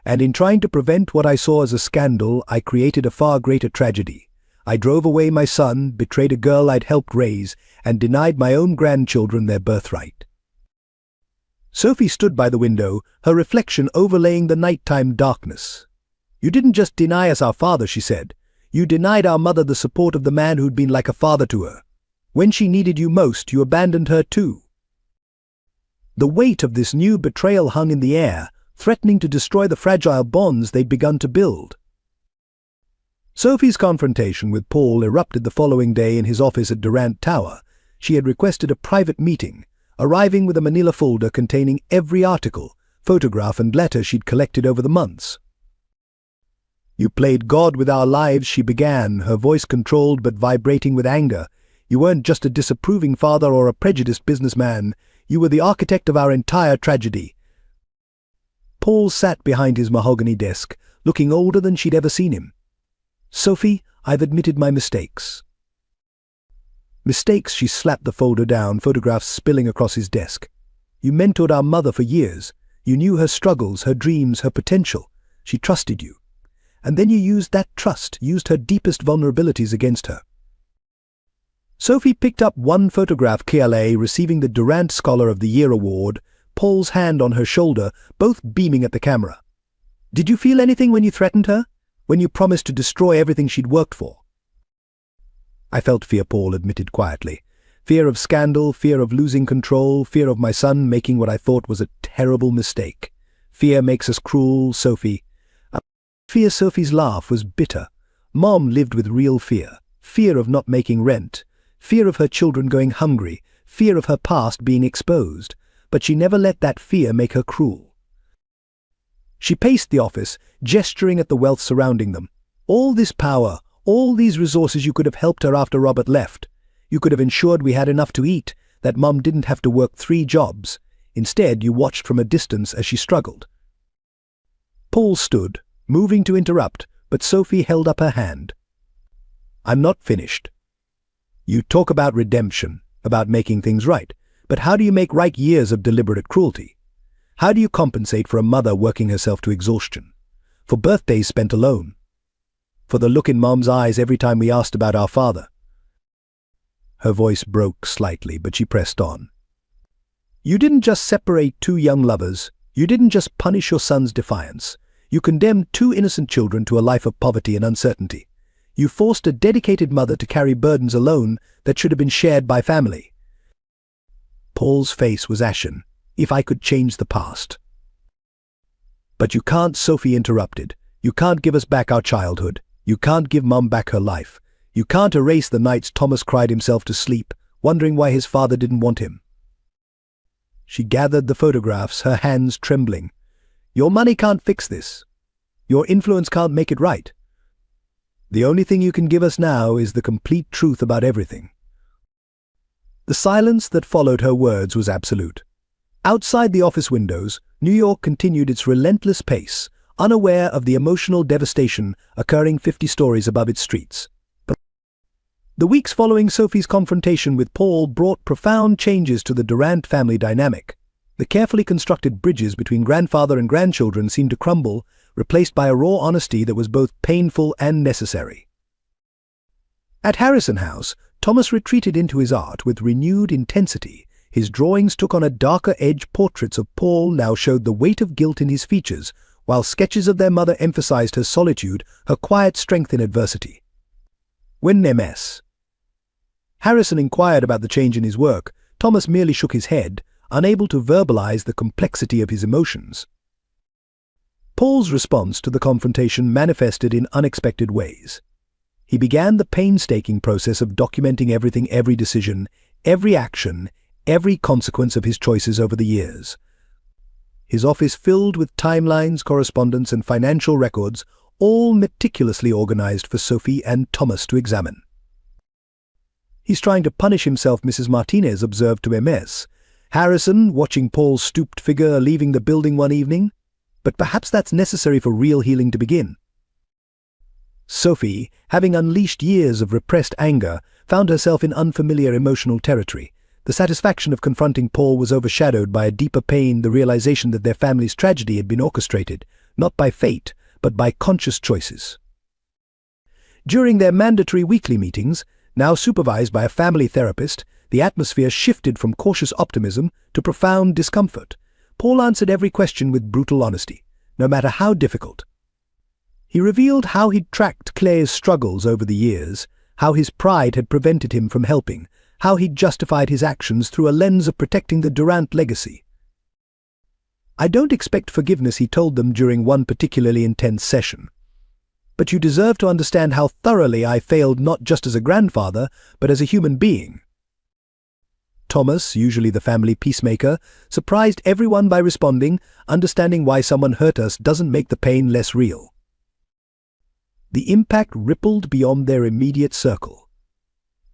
"And in trying to prevent what I saw as a scandal, I created a far greater tragedy. I drove away my son, betrayed a girl I'd helped raise, and denied my own grandchildren their birthright." Sophie stood by the window, her reflection overlaying the nighttime darkness. "You didn't just deny us our father," she said. "You denied our mother the support of the man who'd been like a father to her. When she needed you most, you abandoned her too." The weight of this new betrayal hung in the air, threatening to destroy the fragile bonds they'd begun to build. Sophie's confrontation with Paul erupted the following day in his office at Durant Tower. She had requested a private meeting, arriving with a manila folder containing every article, photograph and letter she'd collected over the months. "You played God with our lives," she began, her voice controlled but vibrating with anger. "You weren't just a disapproving father or a prejudiced businessman. You were the architect of our entire tragedy." Paul sat behind his mahogany desk, looking older than she'd ever seen him. "Sophie, I've admitted my mistakes." "Mistakes?" She slapped the folder down, photographs spilling across his desk. "You mentored our mother for years. You knew her struggles, her dreams, her potential. She trusted you. And then you used that trust, used her deepest vulnerabilities against her." Sophie picked up one photograph, Kiele receiving the Durant Scholar of the Year award, Paul's hand on her shoulder, both beaming at the camera. "Did you feel anything when you threatened her? When you promised to destroy everything she'd worked for?" "I felt fear," Paul admitted quietly. "Fear of scandal, fear of losing control, fear of my son making what I thought was a terrible mistake. Fear makes us cruel, Sophie." Fear. Sophie's laugh was bitter. Mom lived with real fear. Fear of not making rent. Fear of her children going hungry. Fear of her past being exposed. But she never let that fear make her cruel. She paced the office, gesturing at the wealth surrounding them. All this power, all these resources. You could have helped her after Robert left. You could have ensured we had enough to eat, that Mum didn't have to work 3 jobs. Instead, you watched from a distance as she struggled. Paul stood, moving to interrupt, but Sophie held up her hand. I'm not finished. You talk about redemption, about making things right, but how do you make right years of deliberate cruelty? How do you compensate for a mother working herself to exhaustion? For birthdays spent alone? For the look in Mom's eyes every time we asked about our father? Her voice broke slightly, but she pressed on. You didn't just separate 2 young lovers. You didn't just punish your son's defiance. You condemned 2 innocent children to a life of poverty and uncertainty. You forced a dedicated mother to carry burdens alone that should have been shared by family. Paul's face was ashen. If I could change the past. But you can't, Sophie interrupted. You can't give us back our childhood. You can't give Mum back her life. You can't erase the nights Thomas cried himself to sleep, wondering why his father didn't want him. She gathered the photographs, her hands trembling. Your money can't fix this. Your influence can't make it right. The only thing you can give us now is the complete truth about everything. The silence that followed her words was absolute. Outside the office windows, New York continued its relentless pace, unaware of the emotional devastation occurring 50 stories above its streets. The weeks following Sophie's confrontation with Paul brought profound changes to the Durant family dynamic. The carefully constructed bridges between grandfather and grandchildren seemed to crumble, replaced by a raw honesty that was both painful and necessary. At Harrison House, Thomas retreated into his art with renewed intensity. His drawings took on a darker edge. Portraits of Paul now showed the weight of guilt in his features, while sketches of their mother emphasized her solitude, her quiet strength in adversity. When Ms. Harrison inquired about the change in his work, Thomas merely shook his head, unable to verbalize the complexity of his emotions. Paul's response to the confrontation manifested in unexpected ways. He began the painstaking process of documenting everything, every decision, every action, every consequence of his choices over the years. His office filled with timelines, correspondence, and financial records, all meticulously organized for Sophie and Thomas to examine. He's trying to punish himself, Mrs. Martinez observed to Ms. Harrison, watching Paul's stooped figure leaving the building one evening. But perhaps that's necessary for real healing to begin. Sophie, having unleashed years of repressed anger, found herself in unfamiliar emotional territory. The satisfaction of confronting Paul was overshadowed by a deeper pain, the realization that their family's tragedy had been orchestrated, not by fate, but by conscious choices. During their mandatory weekly meetings, now supervised by a family therapist, the atmosphere shifted from cautious optimism to profound discomfort. Paul answered every question with brutal honesty, no matter how difficult. He revealed how he'd tracked Claire's struggles over the years, how his pride had prevented him from helping, how he'd justified his actions through a lens of protecting the Durant legacy. I don't expect forgiveness, he told them during one particularly intense session. But you deserve to understand how thoroughly I failed, not just as a grandfather, but as a human being. Thomas, usually the family peacemaker, surprised everyone by responding, understanding why someone hurt us doesn't make the pain less real. The impact rippled beyond their immediate circle.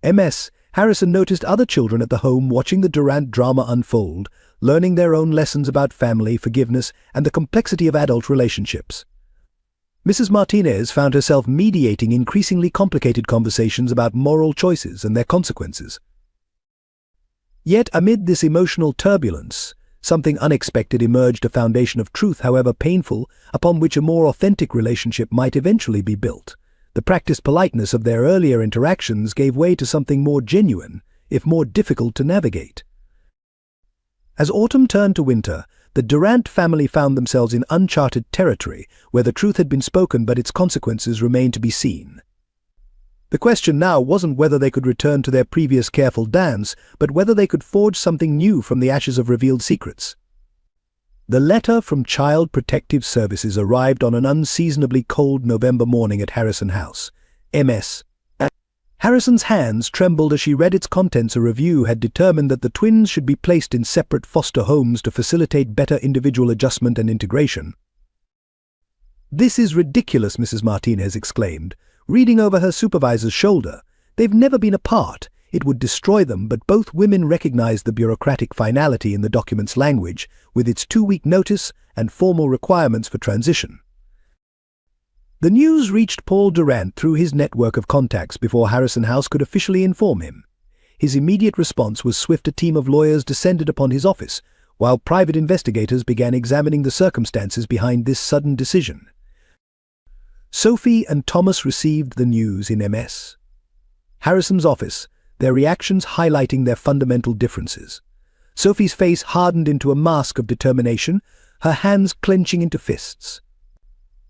Ms. Harrison noticed other children at the home watching the Durant drama unfold, learning their own lessons about family, forgiveness, and the complexity of adult relationships. Mrs. Martinez found herself mediating increasingly complicated conversations about moral choices and their consequences. Yet amid this emotional turbulence, something unexpected emerged, a foundation of truth, however painful, upon which a more authentic relationship might eventually be built. The practiced politeness of their earlier interactions gave way to something more genuine, if more difficult to navigate. As autumn turned to winter, the Durant family found themselves in uncharted territory, where the truth had been spoken but its consequences remained to be seen. The question now wasn't whether they could return to their previous careful dance, but whether they could forge something new from the ashes of revealed secrets. The letter from Child Protective Services arrived on an unseasonably cold November morning at Harrison House. Ms. Harrison's hands trembled as she read its contents. A review had determined that the twins should be placed in separate foster homes to facilitate better individual adjustment and integration. "This is ridiculous," Mrs. Martinez exclaimed, reading over her supervisor's shoulder. "They've never been apart. It would destroy them," but both women recognized the bureaucratic finality in the document's language, with its 2-week notice and formal requirements for transition. The news reached Paul Durant through his network of contacts before Harrison House could officially inform him. His immediate response was swift. A team of lawyers descended upon his office, while private investigators began examining the circumstances behind this sudden decision. Sophie and Thomas received the news in MS. Harrison's office, their reactions highlighting their fundamental differences. Sophie's face hardened into a mask of determination, her hands clenching into fists.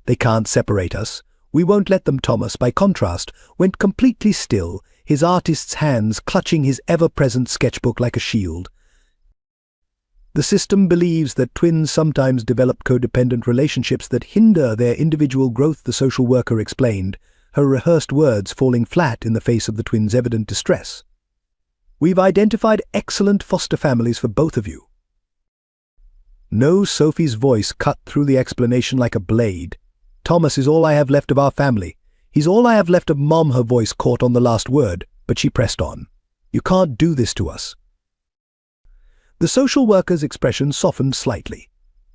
"They can't separate us. We won't let them." Thomas, by contrast, went completely still, his artist's hands clutching his ever-present sketchbook like a shield. "The system believes that twins sometimes develop codependent relationships that hinder their individual growth," the social worker explained, her rehearsed words falling flat in the face of the twins' evident distress. "We've identified excellent foster families for both of you." "No," Sophie's voice cut through the explanation like a blade. "Thomas is all I have left of our family. He's all I have left of Mom." Her voice caught on the last word, but she pressed on. "You can't do this to us." The social worker's expression softened slightly.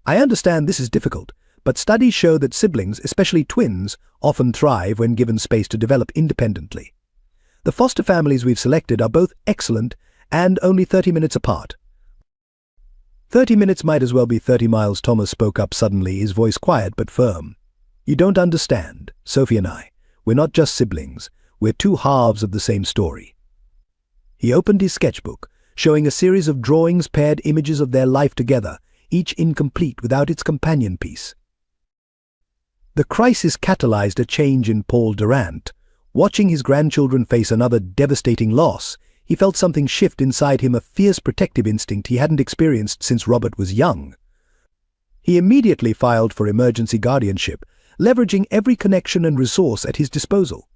"I understand this is difficult, but studies show that siblings, especially twins, often thrive when given space to develop independently. The foster families we've selected are both excellent and only 30 minutes apart." 30 minutes might as well be 30 miles, Thomas spoke up suddenly, his voice quiet but firm. "You don't understand. Sophie and we're not just siblings. We're two halves of the same story." He opened his sketchbook, showing a series of drawings, paired images of their life together, each incomplete without its companion piece. The crisis catalyzed a change in Paul Durant. Watching his grandchildren face another devastating loss, he felt something shift inside him, a fierce protective instinct he hadn't experienced since Robert was young. He immediately filed for emergency guardianship, leveraging every connection and resource at his disposal.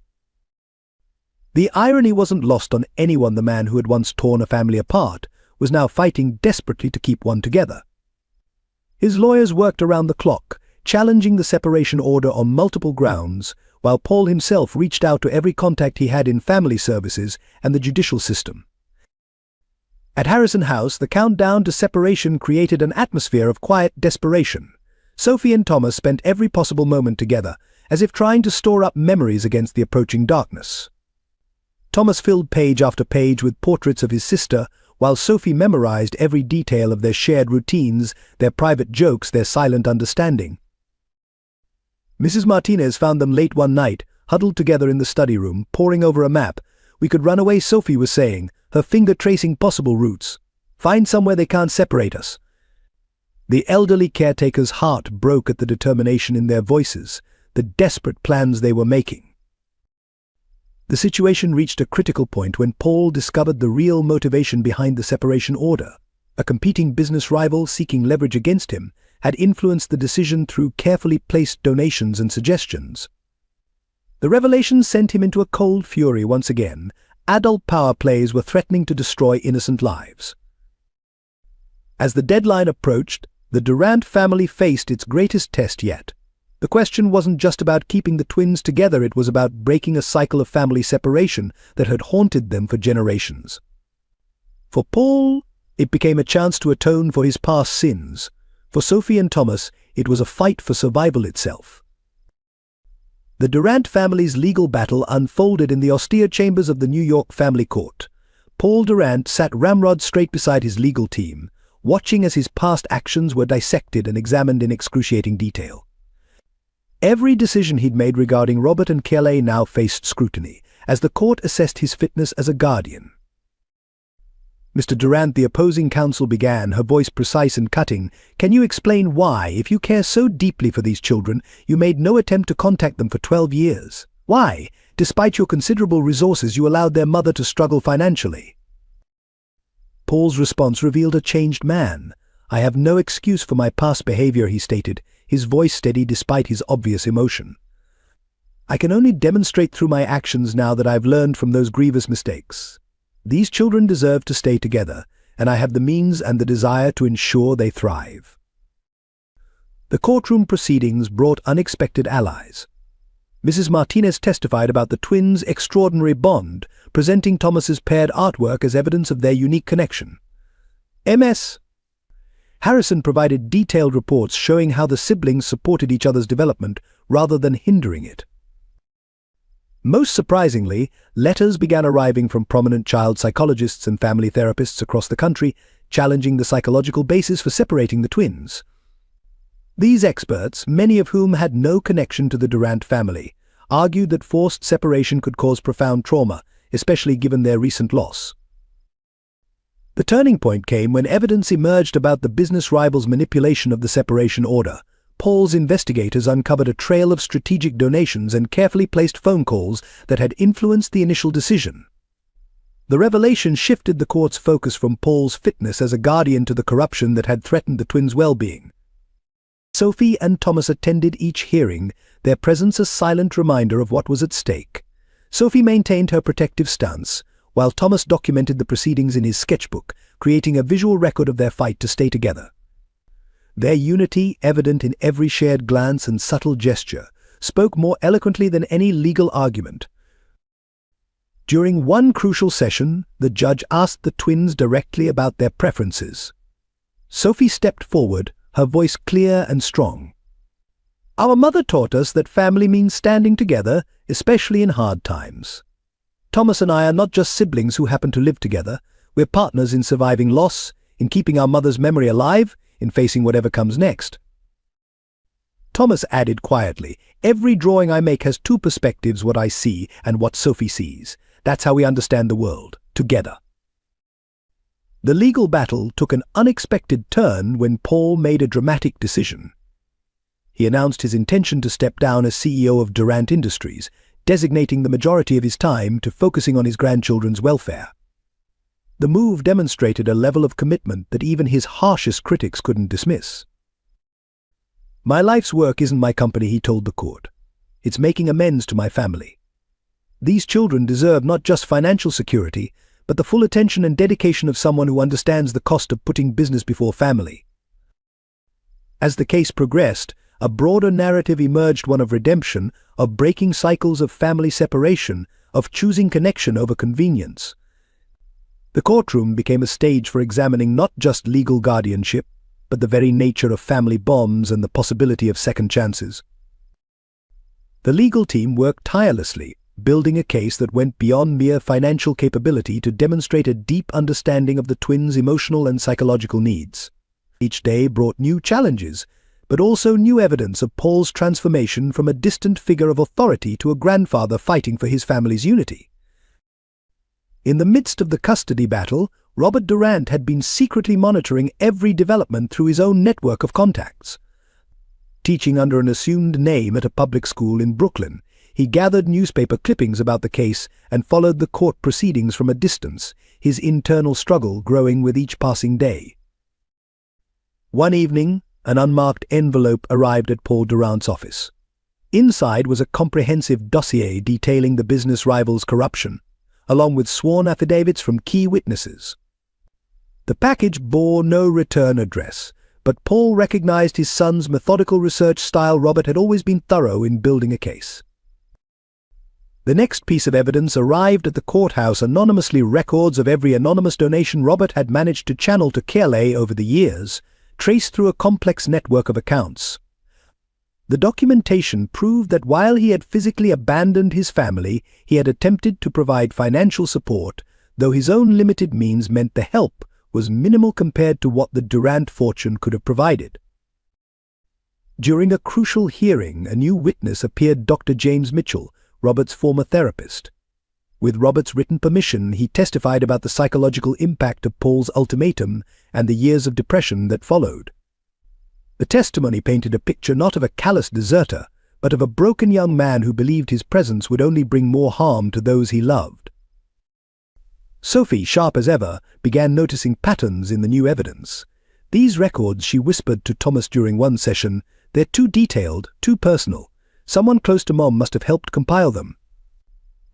The irony wasn't lost on anyone. The man who had once torn a family apart was now fighting desperately to keep one together. His lawyers worked around the clock, challenging the separation order on multiple grounds, while Paul himself reached out to every contact he had in family services and the judicial system. At Harrison House, the countdown to separation created an atmosphere of quiet desperation. Sophie and Thomas spent every possible moment together, as if trying to store up memories against the approaching darkness. Thomas filled page after page with portraits of his sister, while Sophie memorized every detail of their shared routines, their private jokes, their silent understanding. Mrs. Martinez found them late one night, huddled together in the study room, poring over a map. "We could run away," Sophie was saying, her finger tracing possible routes. "Find somewhere they can't separate us." The elderly caretaker's heart broke at the determination in their voices, the desperate plans they were making. The situation reached a critical point when Paul discovered the real motivation behind the separation order. A competing business rival seeking leverage against him had influenced the decision through carefully placed donations and suggestions. The revelation sent him into a cold fury once again. Adult power plays were threatening to destroy innocent lives. As the deadline approached, the Durant family faced its greatest test yet. The question wasn't just about keeping the twins together, it was about breaking a cycle of family separation that had haunted them for generations. For Paul, it became a chance to atone for his past sins. For Sophie and Thomas, it was a fight for survival itself. The Durant family's legal battle unfolded in the austere chambers of the New York family court. Paul Durant sat ramrod straight beside his legal team, watching as his past actions were dissected and examined in excruciating detail. Every decision he'd made regarding Robert and Kelly now faced scrutiny, as the court assessed his fitness as a guardian. "Mr. Durant," the opposing counsel began, her voice precise and cutting, "can you explain why, if you care so deeply for these children, you made no attempt to contact them for 12 years? Why, despite your considerable resources, you allowed their mother to struggle financially?" Paul's response revealed a changed man. "I have no excuse for my past behavior," he stated, his voice steady despite his obvious emotion. "I can only demonstrate through my actions now that I've learned from those grievous mistakes. These children deserve to stay together, and I have the means and the desire to ensure they thrive." The courtroom proceedings brought unexpected allies. Mrs. Martinez testified about the twins' extraordinary bond, presenting Thomas's paired artwork as evidence of their unique connection. Ms. Harrison provided detailed reports showing how the siblings supported each other's development rather than hindering it. Most surprisingly, letters began arriving from prominent child psychologists and family therapists across the country, challenging the psychological basis for separating the twins. These experts, many of whom had no connection to the Durant family, argued that forced separation could cause profound trauma, especially given their recent loss. The turning point came when evidence emerged about the business rivals' manipulation of the separation order. Paul's investigators uncovered a trail of strategic donations and carefully placed phone calls that had influenced the initial decision. The revelation shifted the court's focus from Paul's fitness as a guardian to the corruption that had threatened the twins' well-being. Sophie and Thomas attended each hearing, their presence a silent reminder of what was at stake. Sophie maintained her protective stance, while Thomas documented the proceedings in his sketchbook, creating a visual record of their fight to stay together. Their unity, evident in every shared glance and subtle gesture, spoke more eloquently than any legal argument. During one crucial session, the judge asked the twins directly about their preferences. Sophie stepped forward, her voice clear and strong. "Our mother taught us that family means standing together, especially in hard times. Thomas and I are not just siblings who happen to live together. We're partners in surviving loss, in keeping our mother's memory alive, in facing whatever comes next." Thomas added quietly, "Every drawing I make has two perspectives, what I see and what Sophie sees. That's how we understand the world, together." The legal battle took an unexpected turn when Paul made a dramatic decision. He announced his intention to step down as CEO of Durant Industries, designating the majority of his time to focusing on his grandchildren's welfare. The move demonstrated a level of commitment that even his harshest critics couldn't dismiss. "My life's work isn't my company," he told the court. "It's making amends to my family. These children deserve not just financial security, but the full attention and dedication of someone who understands the cost of putting business before family." As the case progressed, a broader narrative emerged, one of redemption, of breaking cycles of family separation, of choosing connection over convenience. The courtroom became a stage for examining not just legal guardianship, but the very nature of family bonds and the possibility of second chances. The legal team worked tirelessly, building a case that went beyond mere financial capability to demonstrate a deep understanding of the twins' emotional and psychological needs. Each day brought new challenges, but also new evidence of Paul's transformation from a distant figure of authority to a grandfather fighting for his family's unity. In the midst of the custody battle, Robert Durant had been secretly monitoring every development through his own network of contacts. Teaching under an assumed name at a public school in Brooklyn, he gathered newspaper clippings about the case and followed the court proceedings from a distance, his internal struggle growing with each passing day. One evening, an unmarked envelope arrived at Paul Durant's office. Inside was a comprehensive dossier detailing the business rival's corruption, along with sworn affidavits from key witnesses. The package bore no return address, but Paul recognized his son's methodical research style. Robert had always been thorough in building a case. The next piece of evidence arrived at the courthouse, anonymously records of every anonymous donation Robert had managed to channel to Kelly over the years, traced through a complex network of accounts. The documentation proved that while he had physically abandoned his family, he had attempted to provide financial support, though his own limited means meant the help was minimal compared to what the Durant fortune could have provided. During a crucial hearing, a new witness appeared, Dr. James Mitchell, Robert's former therapist. With Robert's written permission, he testified about the psychological impact of Paul's ultimatum and the years of depression that followed. The testimony painted a picture not of a callous deserter, but of a broken young man who believed his presence would only bring more harm to those he loved. Sophie, sharp as ever, began noticing patterns in the new evidence. "These records," she whispered to Thomas during one session, "they're too detailed, too personal. Someone close to Mom must have helped compile them."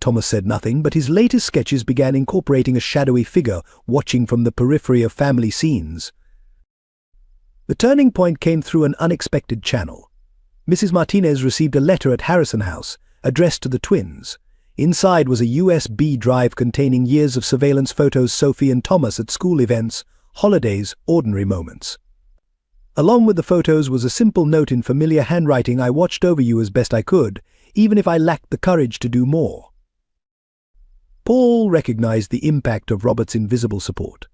Thomas said nothing, but his latest sketches began incorporating a shadowy figure watching from the periphery of family scenes. The turning point came through an unexpected channel. Mrs. Martinez received a letter at Harrison House, addressed to the twins. Inside was a USB drive containing years of surveillance photos Sophie and Thomas at school events, holidays, ordinary moments. Along with the photos was a simple note in familiar handwriting: "I watched over you as best I could, even if I lacked the courage to do more." Paul recognized the impact of Robert's invisible support.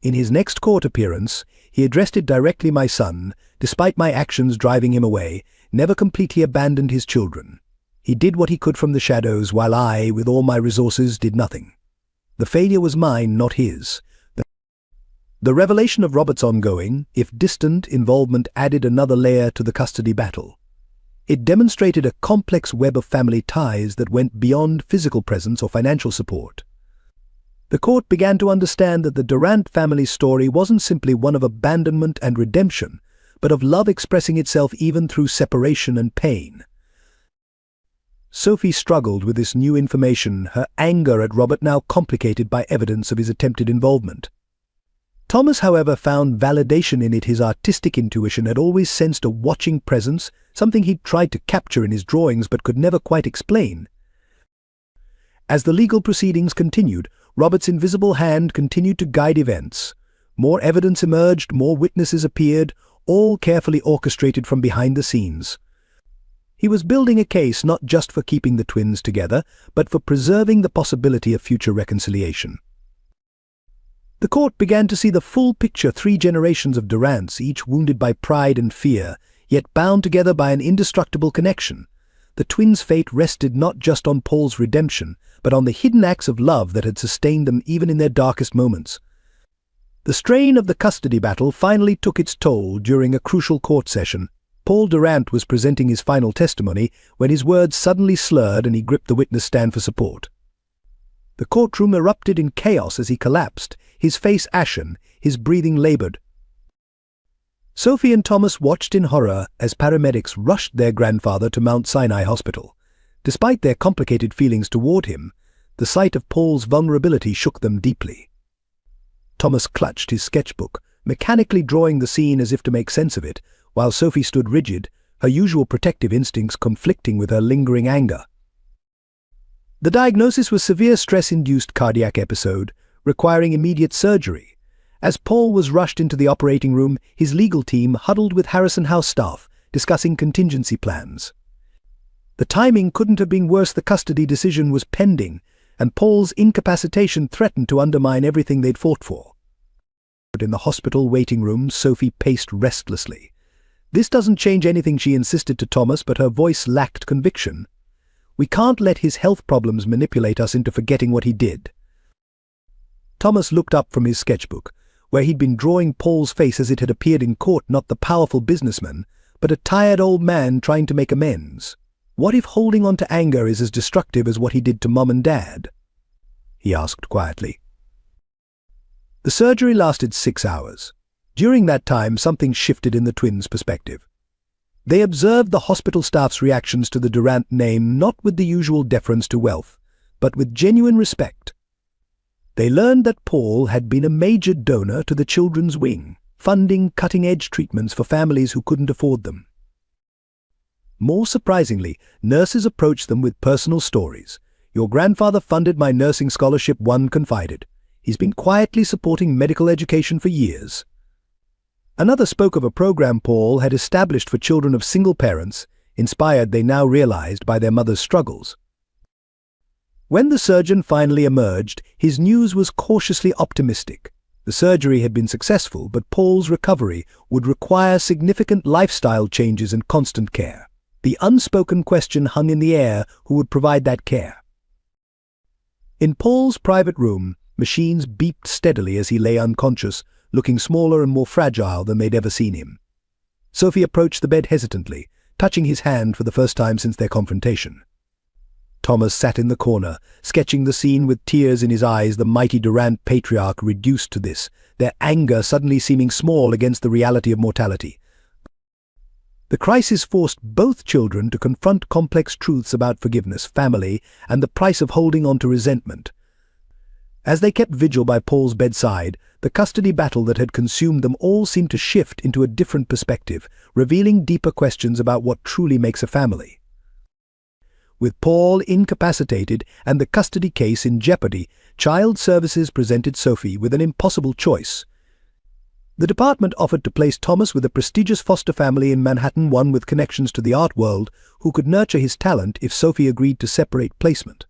In his next court appearance, he addressed it directly: "My son, despite my actions driving him away, never completely abandoned his children. He did what he could from the shadows, while I, with all my resources, did nothing. The failure was mine, not his." The revelation of Robert's ongoing, if distant, involvement added another layer to the custody battle. It demonstrated a complex web of family ties that went beyond physical presence or financial support. The court began to understand that the Durant family's story wasn't simply one of abandonment and redemption, but of love expressing itself even through separation and pain. Sophie struggled with this new information, her anger at Robert now complicated by evidence of his attempted involvement. Thomas, however, found validation in it. His artistic intuition had always sensed a watching presence, something he'd tried to capture in his drawings but could never quite explain. As the legal proceedings continued, Robert's invisible hand continued to guide events. More evidence emerged, more witnesses appeared, all carefully orchestrated from behind the scenes. He was building a case not just for keeping the twins together, but for preserving the possibility of future reconciliation. The court began to see the full picture: 3 generations of Durants, each wounded by pride and fear, yet bound together by an indestructible connection. The twins' fate rested not just on Paul's redemption, but on the hidden acts of love that had sustained them even in their darkest moments. The strain of the custody battle finally took its toll during a crucial court session. Paul Durant was presenting his final testimony when his words suddenly slurred and he gripped the witness stand for support. The courtroom erupted in chaos as he collapsed, his face ashen, his breathing labored. Sophie and Thomas watched in horror as paramedics rushed their grandfather to Mount Sinai Hospital. Despite their complicated feelings toward him, the sight of Paul's vulnerability shook them deeply. Thomas clutched his sketchbook, mechanically drawing the scene as if to make sense of it, while Sophie stood rigid, her usual protective instincts conflicting with her lingering anger. The diagnosis was severe stress-induced cardiac episode, requiring immediate surgery. As Paul was rushed into the operating room, his legal team huddled with Harrison House staff, discussing contingency plans. The timing couldn't have been worse. The custody decision was pending, and Paul's incapacitation threatened to undermine everything they'd fought for. But in the hospital waiting room, Sophie paced restlessly. "This doesn't change anything," she insisted to Thomas, but her voice lacked conviction. "We can't let his health problems manipulate us into forgetting what he did." Thomas looked up from his sketchbook, where he'd been drawing Paul's face as it had appeared in court, not the powerful businessman, but a tired old man trying to make amends. "What if holding on to anger is as destructive as what he did to Mom and Dad?" he asked quietly. The surgery lasted 6 hours. During that time, something shifted in the twins' perspective. They observed the hospital staff's reactions to the Durant name not with the usual deference to wealth, but with genuine respect. They learned that Paul had been a major donor to the children's wing, funding cutting-edge treatments for families who couldn't afford them. More surprisingly, nurses approached them with personal stories. "Your grandfather funded my nursing scholarship," one confided. "He's been quietly supporting medical education for years." Another spoke of a program Paul had established for children of single parents, inspired, they now realized, by their mother's struggles. When the surgeon finally emerged, his news was cautiously optimistic. The surgery had been successful, but Paul's recovery would require significant lifestyle changes and constant care. The unspoken question hung in the air: who would provide that care? In Paul's private room, machines beeped steadily as he lay unconscious, looking smaller and more fragile than they'd ever seen him. Sophie approached the bed hesitantly, touching his hand for the first time since their confrontation. Thomas sat in the corner, sketching the scene with tears in his eyes, the mighty Durant patriarch reduced to this, their anger suddenly seeming small against the reality of mortality. The crisis forced both children to confront complex truths about forgiveness, family, and the price of holding on to resentment. As they kept vigil by Paul's bedside, the custody battle that had consumed them all seemed to shift into a different perspective, revealing deeper questions about what truly makes a family. With Paul incapacitated and the custody case in jeopardy, Child Services presented Sophie with an impossible choice. The department offered to place Thomas with a prestigious foster family in Manhattan, one with connections to the art world, who could nurture his talent if Sophie agreed to separate placement.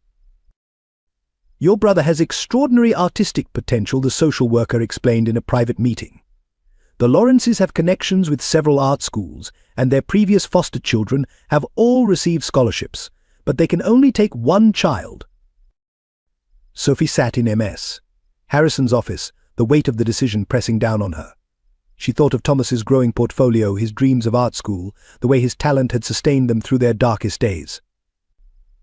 "Your brother has extraordinary artistic potential," the social worker explained in a private meeting. "The Lawrences have connections with several art schools, and their previous foster children have all received scholarships, but they can only take one child." Sophie sat in Ms. Harrison's office, the weight of the decision pressing down on her. She thought of Thomas's growing portfolio, his dreams of art school, the way his talent had sustained them through their darkest days.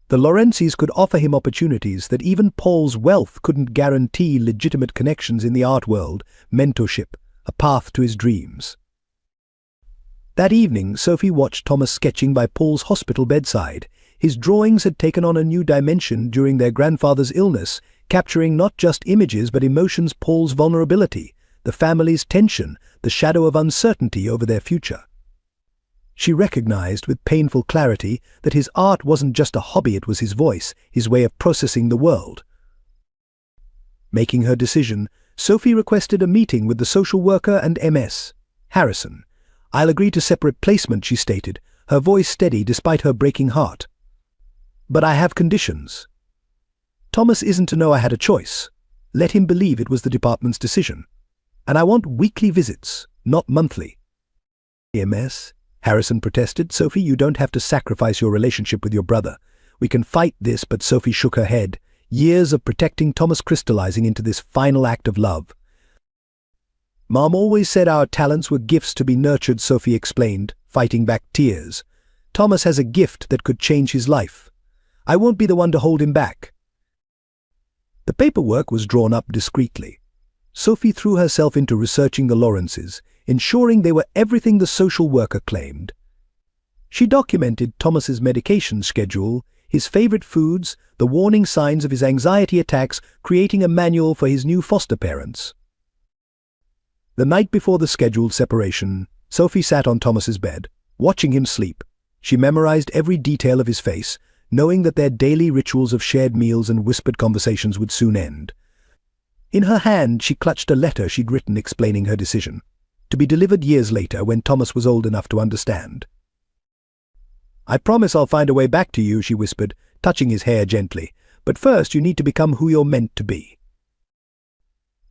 The Lawrences could offer him opportunities that even Paul's wealth couldn't guarantee: legitimate connections in the art world, mentorship, a path to his dreams. That evening, Sophie watched Thomas sketching by Paul's hospital bedside. His drawings had taken on a new dimension during their grandfather's illness, capturing not just images but emotions: Paul's vulnerability, the family's tension, the shadow of uncertainty over their future. She recognized with painful clarity that his art wasn't just a hobby, it was his voice, his way of processing the world. Making her decision, Sophie requested a meeting with the social worker and Ms. Harrison. "I'll agree to separate placement," she stated, her voice steady despite her breaking heart. "But I have conditions. Thomas isn't to know I had a choice. Let him believe it was the department's decision. And I want weekly visits, not monthly." "Ms. Harrison protested. "Sophie, you don't have to sacrifice your relationship with your brother. We can fight this," but Sophie shook her head, years of protecting Thomas crystallizing into this final act of love. "Mom always said our talents were gifts to be nurtured," Sophie explained, fighting back tears. "Thomas has a gift that could change his life. I won't be the one to hold him back." The paperwork was drawn up discreetly. Sophie threw herself into researching the Lawrences, ensuring they were everything the social worker claimed. She documented Thomas's medication schedule, his favorite foods, the warning signs of his anxiety attacks, creating a manual for his new foster parents. The night before the scheduled separation, Sophie sat on Thomas's bed, watching him sleep. She memorized every detail of his face, knowing that their daily rituals of shared meals and whispered conversations would soon end. In her hand, she clutched a letter she'd written explaining her decision, to be delivered years later when Thomas was old enough to understand. "I promise I'll find a way back to you," she whispered, touching his hair gently. "But first you need to become who you're meant to be."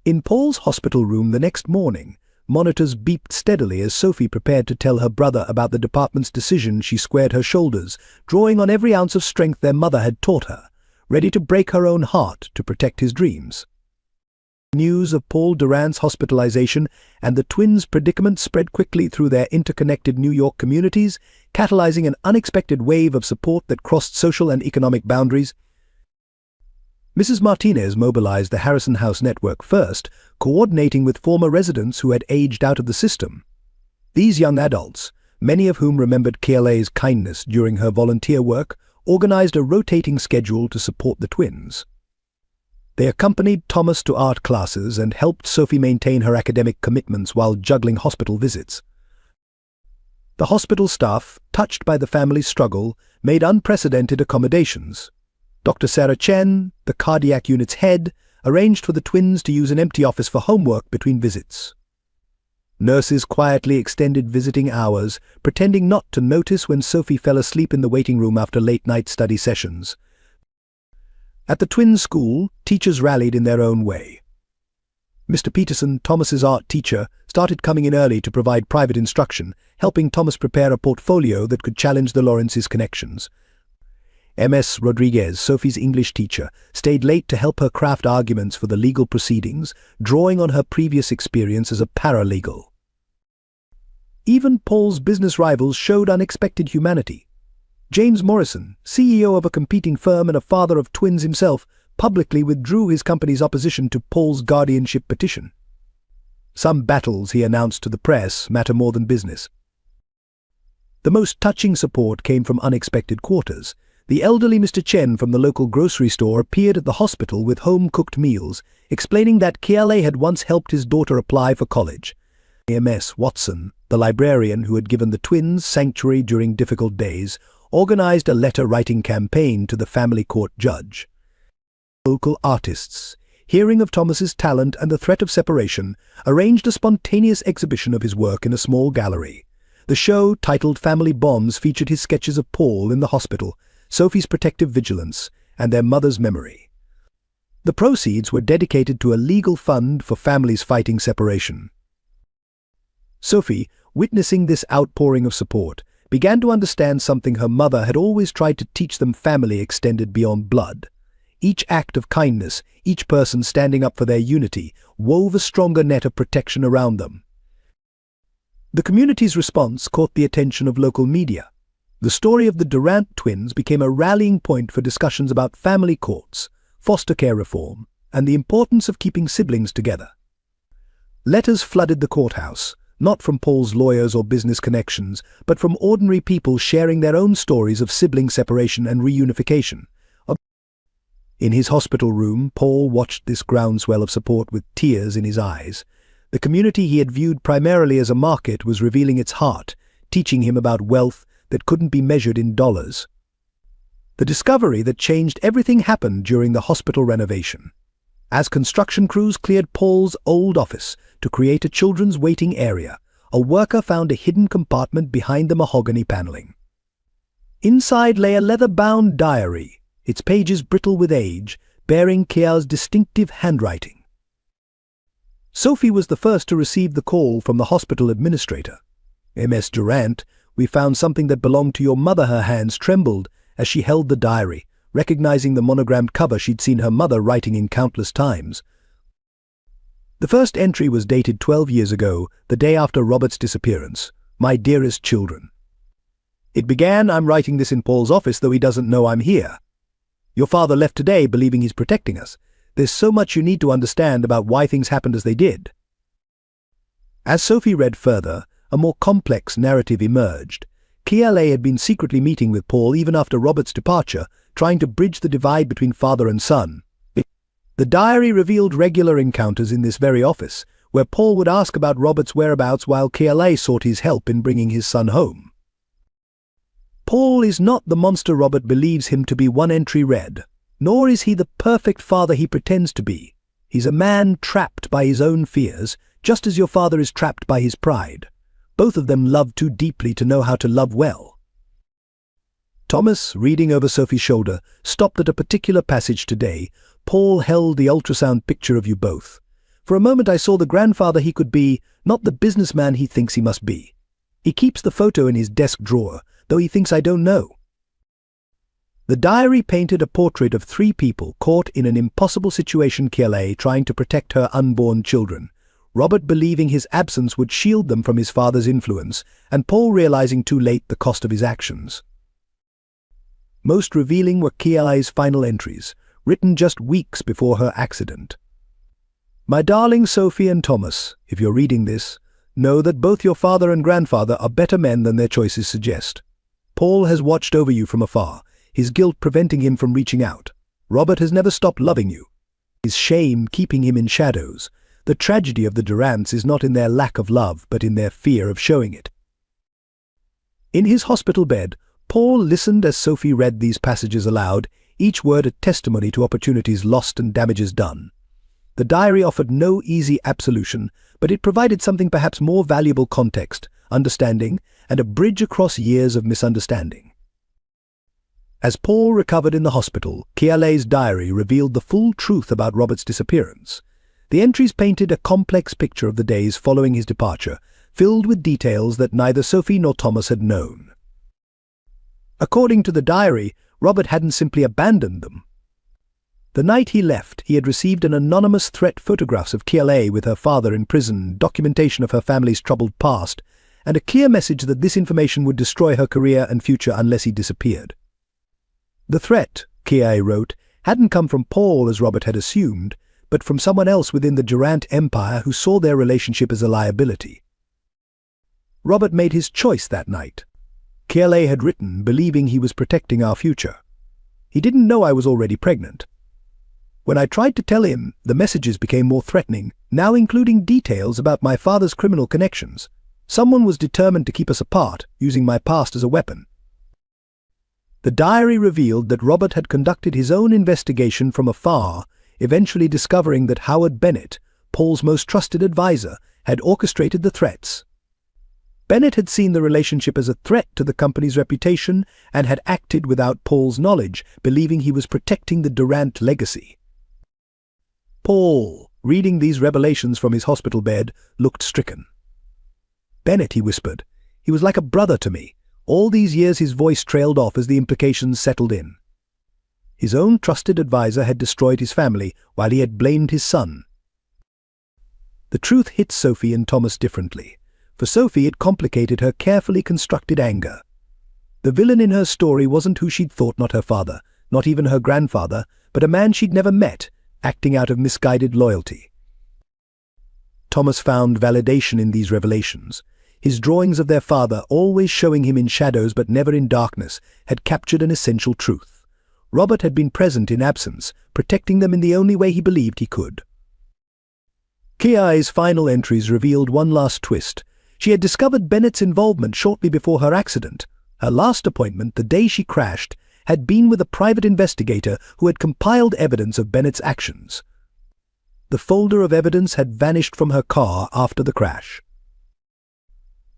In Paul's hospital room the next morning, monitors beeped steadily as Sophie prepared to tell her brother about the department's decision. She squared her shoulders, drawing on every ounce of strength their mother had taught her, ready to break her own heart to protect his dreams. News of Paul Durant's hospitalization and the twins' predicament spread quickly through their interconnected New York communities, catalyzing an unexpected wave of support that crossed social and economic boundaries. Mrs. Martinez mobilized the Harrison House network first, coordinating with former residents who had aged out of the system. These young adults, many of whom remembered KLA's kindness during her volunteer work, organized a rotating schedule to support the twins. They accompanied Thomas to art classes and helped Sophie maintain her academic commitments while juggling hospital visits. The hospital staff, touched by the family's struggle, made unprecedented accommodations. Dr. Sarah Chen, the cardiac unit's head, arranged for the twins to use an empty office for homework between visits. Nurses quietly extended visiting hours, pretending not to notice when Sophie fell asleep in the waiting room after late-night study sessions. At the twins' school, teachers rallied in their own way. Mr. Peterson, Thomas's art teacher, started coming in early to provide private instruction, helping Thomas prepare a portfolio that could challenge the Lawrences' connections. Ms. Rodriguez, Sophie's English teacher, stayed late to help her craft arguments for the legal proceedings, drawing on her previous experience as a paralegal. Even Paul's business rivals showed unexpected humanity. James Morrison, CEO of a competing firm and a father of twins himself, publicly withdrew his company's opposition to Paul's guardianship petition. "Some battles," he announced to the press, "matter more than business." The most touching support came from unexpected quarters. the elderly Mr. Chen from the local grocery store appeared at the hospital with home-cooked meals, explaining that Kiale had once helped his daughter apply for college. Ms. Watson, the librarian who had given the twins sanctuary during difficult days, organized a letter-writing campaign to the family court judge. Local artists, hearing of Thomas's talent and the threat of separation, arranged a spontaneous exhibition of his work in a small gallery. The show, titled Family Bonds, featured his sketches of Paul in the hospital, Sophie's protective vigilance, and their mother's memory. The proceeds were dedicated to a legal fund for families fighting separation. Sophie, witnessing this outpouring of support, began to understand something her mother had always tried to teach them: family extended beyond blood. Each act of kindness, each person standing up for their unity, wove a stronger net of protection around them. The community's response caught the attention of local media. The story of the Durant twins became a rallying point for discussions about family courts, foster care reform, and the importance of keeping siblings together. Letters flooded the courthouse, not from Paul's lawyers or business connections, but from ordinary people sharing their own stories of sibling separation and reunification. In his hospital room, Paul watched this groundswell of support with tears in his eyes. The community he had viewed primarily as a market was revealing its heart, teaching him about wealth that couldn't be measured in dollars. The discovery that changed everything happened during the hospital renovation. As construction crews cleared Paul's old office to create a children's waiting area, a worker found a hidden compartment behind the mahogany paneling. Inside lay a leather-bound diary, its pages brittle with age, bearing Kia's distinctive handwriting. Sophie was the first to receive the call from the hospital administrator. "Ms. Durant, we found something that belonged to your mother." Her hands trembled as she held the diary, recognizing the monogrammed cover she'd seen her mother writing in countless times. The first entry was dated 12 years ago, the day after Robert's disappearance. "My dearest children." It began, "I'm writing this in Paul's office, though he doesn't know I'm here. Your father left today believing he's protecting us. There's so much you need to understand about why things happened as they did." As Sophie read further, a more complex narrative emerged. Kiale had been secretly meeting with Paul even after Robert's departure, trying to bridge the divide between father and son. The diary revealed regular encounters in this very office, where Paul would ask about Robert's whereabouts while Kiale sought his help in bringing his son home. Paul is not the monster Robert believes him to be. One entry read, "Nor is he the perfect father he pretends to be. He's a man trapped by his own fears, just as your father is trapped by his pride. Both of them love too deeply to know how to love well." Thomas, reading over Sophie's shoulder, stopped at a particular passage today. "Paul held the ultrasound picture of you both. For a moment I saw the grandfather he could be, not the businessman he thinks he must be. He keeps the photo in his desk drawer, though he thinks I don't know." The diary painted a portrait of three people caught in an impossible situation: Kiale trying to protect her unborn children, Robert believing his absence would shield them from his father's influence, and Paul realizing too late the cost of his actions. Most revealing were Kiale's final entries, written just weeks before her accident. "My darling Sophie and Thomas, if you're reading this, know that both your father and grandfather are better men than their choices suggest. Paul has watched over you from afar, his guilt preventing him from reaching out. Robert has never stopped loving you, his shame keeping him in shadows. The tragedy of the Durants is not in their lack of love, but in their fear of showing it." In his hospital bed, Paul listened as Sophie read these passages aloud, each word a testimony to opportunities lost and damages done. The diary offered no easy absolution, but it provided something perhaps more valuable: context, understanding, and a bridge across years of misunderstanding. As Paul recovered in the hospital, Kiale's diary revealed the full truth about Robert's disappearance. The entries painted a complex picture of the days following his departure, filled with details that neither Sophie nor Thomas had known. According to the diary, Robert hadn't simply abandoned them. The night he left, he had received an anonymous threat: photographs of Kiale with her father in prison, documentation of her family's troubled past, and a clear message that this information would destroy her career and future unless he disappeared. The threat, Kiale wrote, hadn't come from Paul as Robert had assumed, but from someone else within the Durant empire who saw their relationship as a liability. Robert made his choice that night. Kiale had written, believing he was protecting our future. He didn't know I was already pregnant. When I tried to tell him, the messages became more threatening, now including details about my father's criminal connections. Someone was determined to keep us apart, using my past as a weapon. The diary revealed that Robert had conducted his own investigation from afar, eventually discovering that Howard Bennett, Paul's most trusted advisor, had orchestrated the threats. Bennett had seen the relationship as a threat to the company's reputation and had acted without Paul's knowledge, believing he was protecting the Durant legacy. Paul, reading these revelations from his hospital bed, looked stricken. "Bennett," he whispered. "He was like a brother to me. All these years his voice trailed off as the implications settled in. His own trusted advisor had destroyed his family, while he had blamed his son." The truth hit Sophie and Thomas differently. For Sophie, it complicated her carefully constructed anger. The villain in her story wasn't who she'd thought, not her father, not even her grandfather, but a man she'd never met, acting out of misguided loyalty. Thomas found validation in these revelations. His drawings of their father, always showing him in shadows but never in darkness, had captured an essential truth. Robert had been present in absence, protecting them in the only way he believed he could. Kiai's final entries revealed one last twist. She had discovered Bennett's involvement shortly before her accident. Her last appointment, the day she crashed, had been with a private investigator who had compiled evidence of Bennett's actions. The folder of evidence had vanished from her car after the crash.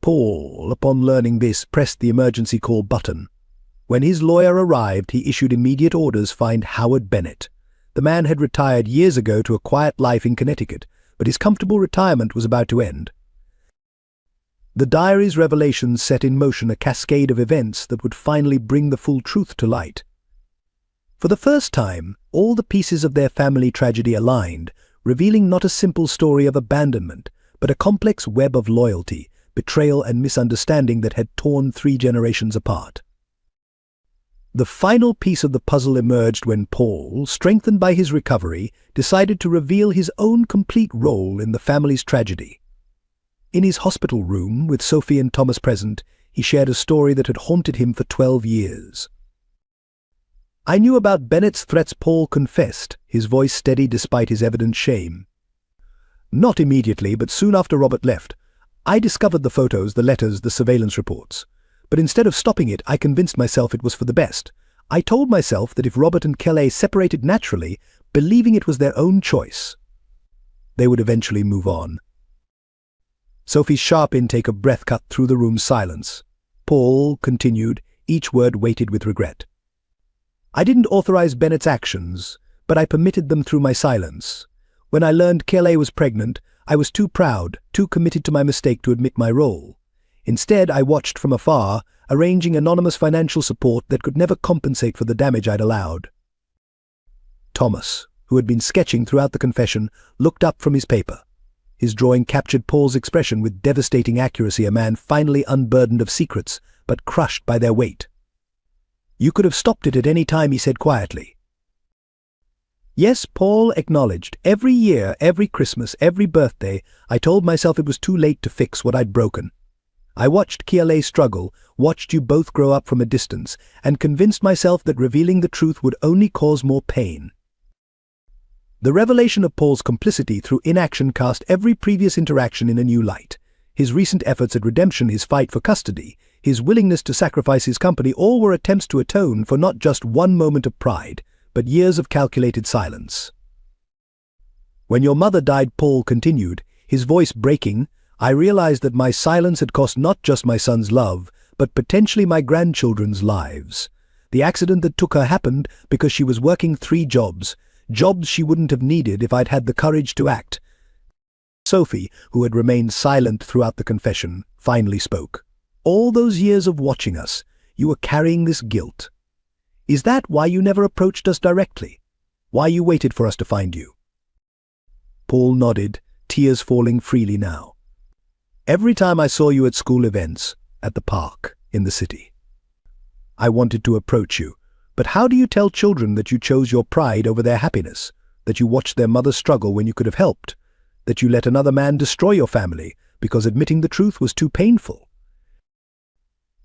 Paul, upon learning this, pressed the emergency call button. When his lawyer arrived, he issued immediate orders to find Howard Bennett. The man had retired years ago to a quiet life in Connecticut, but his comfortable retirement was about to end. The diary's revelations set in motion a cascade of events that would finally bring the full truth to light. For the first time, all the pieces of their family tragedy aligned, revealing not a simple story of abandonment, but a complex web of loyalty, betrayal and misunderstanding that had torn 3 generations apart. The final piece of the puzzle emerged when Paul, strengthened by his recovery, decided to reveal his own complete role in the family's tragedy. In his hospital room, with Sophie and Thomas present, he shared a story that had haunted him for 12 years. "I knew about Bennett's threats," Paul confessed, his voice steady despite his evident shame. "Not immediately, but soon after Robert left. I discovered the photos, the letters, the surveillance reports. But instead of stopping it, I convinced myself it was for the best. I told myself that if Robert and Kelly separated naturally, believing it was their own choice, they would eventually move on." Sophie's sharp intake of breath cut through the room's silence. Paul continued, each word weighted with regret. "I didn't authorize Bennett's actions, but I permitted them through my silence. When I learned Kelly was pregnant, I was too proud, too committed to my mistake to admit my role. Instead, I watched from afar, arranging anonymous financial support that could never compensate for the damage I'd allowed." Thomas, who had been sketching throughout the confession, looked up from his paper. His drawing captured Paul's expression with devastating accuracy, a man finally unburdened of secrets, but crushed by their weight. "You could have stopped it at any time," he said quietly. "Yes," Paul acknowledged. "Every year, every Christmas, every birthday, I told myself it was too late to fix what I'd broken. I watched Kiale struggle, watched you both grow up from a distance, and convinced myself that revealing the truth would only cause more pain." The revelation of Paul's complicity through inaction cast every previous interaction in a new light. His recent efforts at redemption, his fight for custody, his willingness to sacrifice his company, all were attempts to atone for not just one moment of pride, but years of calculated silence. "When your mother died," Paul continued, his voice breaking, "I realized that my silence had cost not just my son's love, but potentially my grandchildren's lives. The accident that took her happened because she was working 3 jobs she wouldn't have needed if I'd had the courage to act." Sophie, who had remained silent throughout the confession, finally spoke. "All those years of watching us, you were carrying this guilt. Is that why you never approached us directly? Why you waited for us to find you?" Paul nodded, tears falling freely now. "Every time I saw you at school events, at the park, in the city, I wanted to approach you. But how do you tell children that you chose your pride over their happiness, that you watched their mother struggle when you could have helped, that you let another man destroy your family because admitting the truth was too painful?"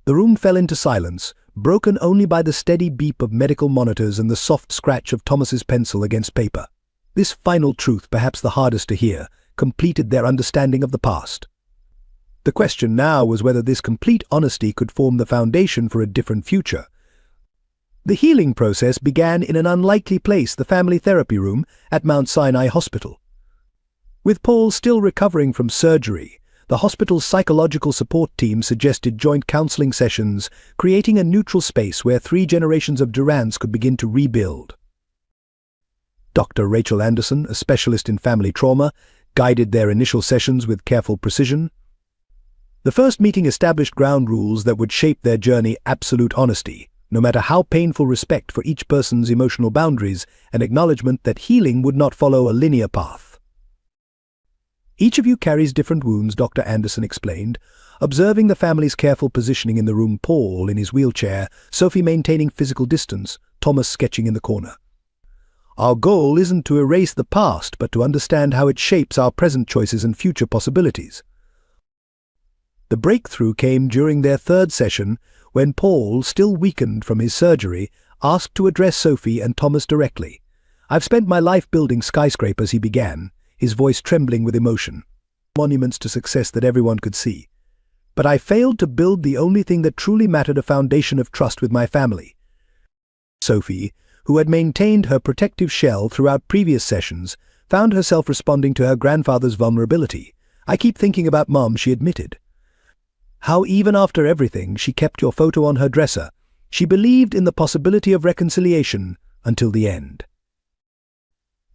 The room fell into silence, broken only by the steady beep of medical monitors and the soft scratch of Thomas's pencil against paper. This final truth, perhaps the hardest to hear, completed their understanding of the past. The question now was whether this complete honesty could form the foundation for a different future. The healing process began in an unlikely place, the family therapy room at Mount Sinai Hospital. With Paul still recovering from surgery, the hospital's psychological support team suggested joint counseling sessions, creating a neutral space where 3 generations of Durants could begin to rebuild. Dr. Rachel Anderson, a specialist in family trauma, guided their initial sessions with careful precision. The first meeting established ground rules that would shape their journey: absolute honesty, no matter how painful, respect for each person's emotional boundaries, and acknowledgement that healing would not follow a linear path. "Each of you carries different wounds," Dr. Anderson explained, observing the family's careful positioning in the room: Paul in his wheelchair, Sophie maintaining physical distance, Thomas sketching in the corner. "Our goal isn't to erase the past, but to understand how it shapes our present choices and future possibilities." The breakthrough came during their third session, when Paul, still weakened from his surgery, asked to address Sophie and Thomas directly. "I've spent my life building skyscrapers," he began, his voice trembling with emotion, "monuments to success that everyone could see. But I failed to build the only thing that truly mattered: a foundation of trust with my family." Sophie, who had maintained her protective shell throughout previous sessions, found herself responding to her grandfather's vulnerability. "I keep thinking about Mom," she admitted. "How even after everything, she kept your photo on her dresser. She believed in the possibility of reconciliation until the end."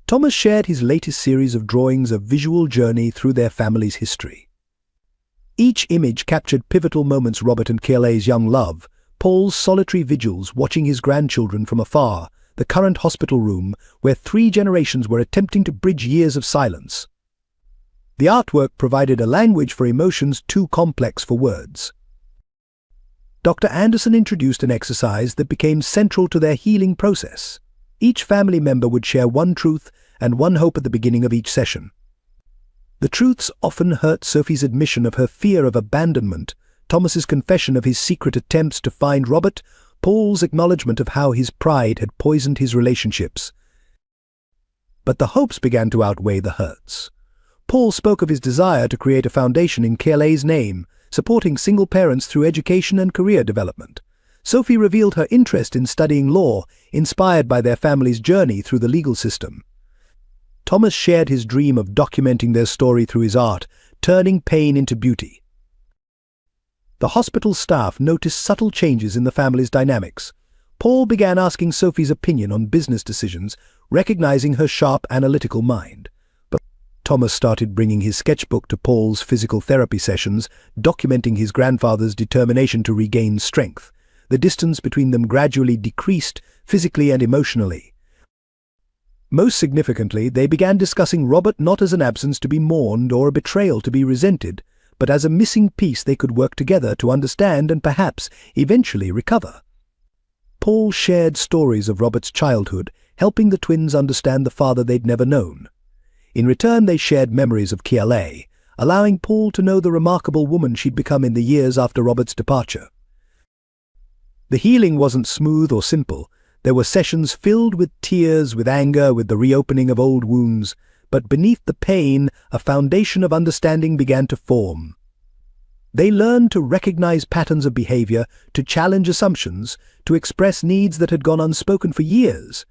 Thomas shared his latest series of drawings, a visual journey through their family's history. Each image captured pivotal moments: Robert and Kayleigh's young love, Paul's solitary vigils watching his grandchildren from afar, the current hospital room where 3 generations were attempting to bridge years of silence. The artwork provided a language for emotions too complex for words. Dr. Anderson introduced an exercise that became central to their healing process. Each family member would share one truth and one hope at the beginning of each session. The truths often hurt: Sophie's admission of her fear of abandonment, Thomas's confession of his secret attempts to find Robert, Paul's acknowledgement of how his pride had poisoned his relationships. But the hopes began to outweigh the hurts. Paul spoke of his desire to create a foundation in Kayleigh's name, supporting single parents through education and career development. Sophie revealed her interest in studying law, inspired by their family's journey through the legal system. Thomas shared his dream of documenting their story through his art, turning pain into beauty. The hospital staff noticed subtle changes in the family's dynamics. Paul began asking Sophie's opinion on business decisions, recognizing her sharp analytical mind. Thomas started bringing his sketchbook to Paul's physical therapy sessions, documenting his grandfather's determination to regain strength. The distance between them gradually decreased, physically and emotionally. Most significantly, they began discussing Robert not as an absence to be mourned or a betrayal to be resented, but as a missing piece they could work together to understand and perhaps eventually recover. Paul shared stories of Robert's childhood, helping the twins understand the father they'd never known. In return, they shared memories of Kayleigh, allowing Paul to know the remarkable woman she'd become in the years after Robert's departure. The healing wasn't smooth or simple. There were sessions filled with tears, with anger, with the reopening of old wounds, but beneath the pain, a foundation of understanding began to form. They learned to recognize patterns of behavior, to challenge assumptions, to express needs that had gone unspoken for years.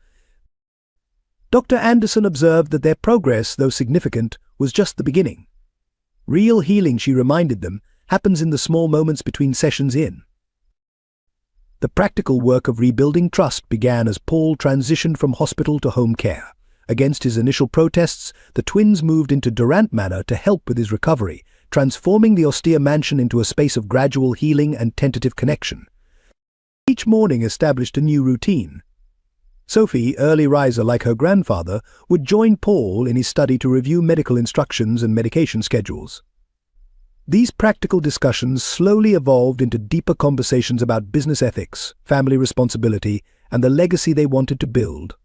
Dr. Anderson observed that their progress, though significant, was just the beginning. Real healing, she reminded them, happens in the small moments between sessions in. The practical work of rebuilding trust began as Paul transitioned from hospital to home care. Against his initial protests, the twins moved into Durant Manor to help with his recovery, transforming the austere mansion into a space of gradual healing and tentative connection. Each morning established a new routine. Sophie, early riser like her grandfather, would join Paul in his study to review medical instructions and medication schedules. These practical discussions slowly evolved into deeper conversations about business ethics, family responsibility, and the legacy they wanted to build.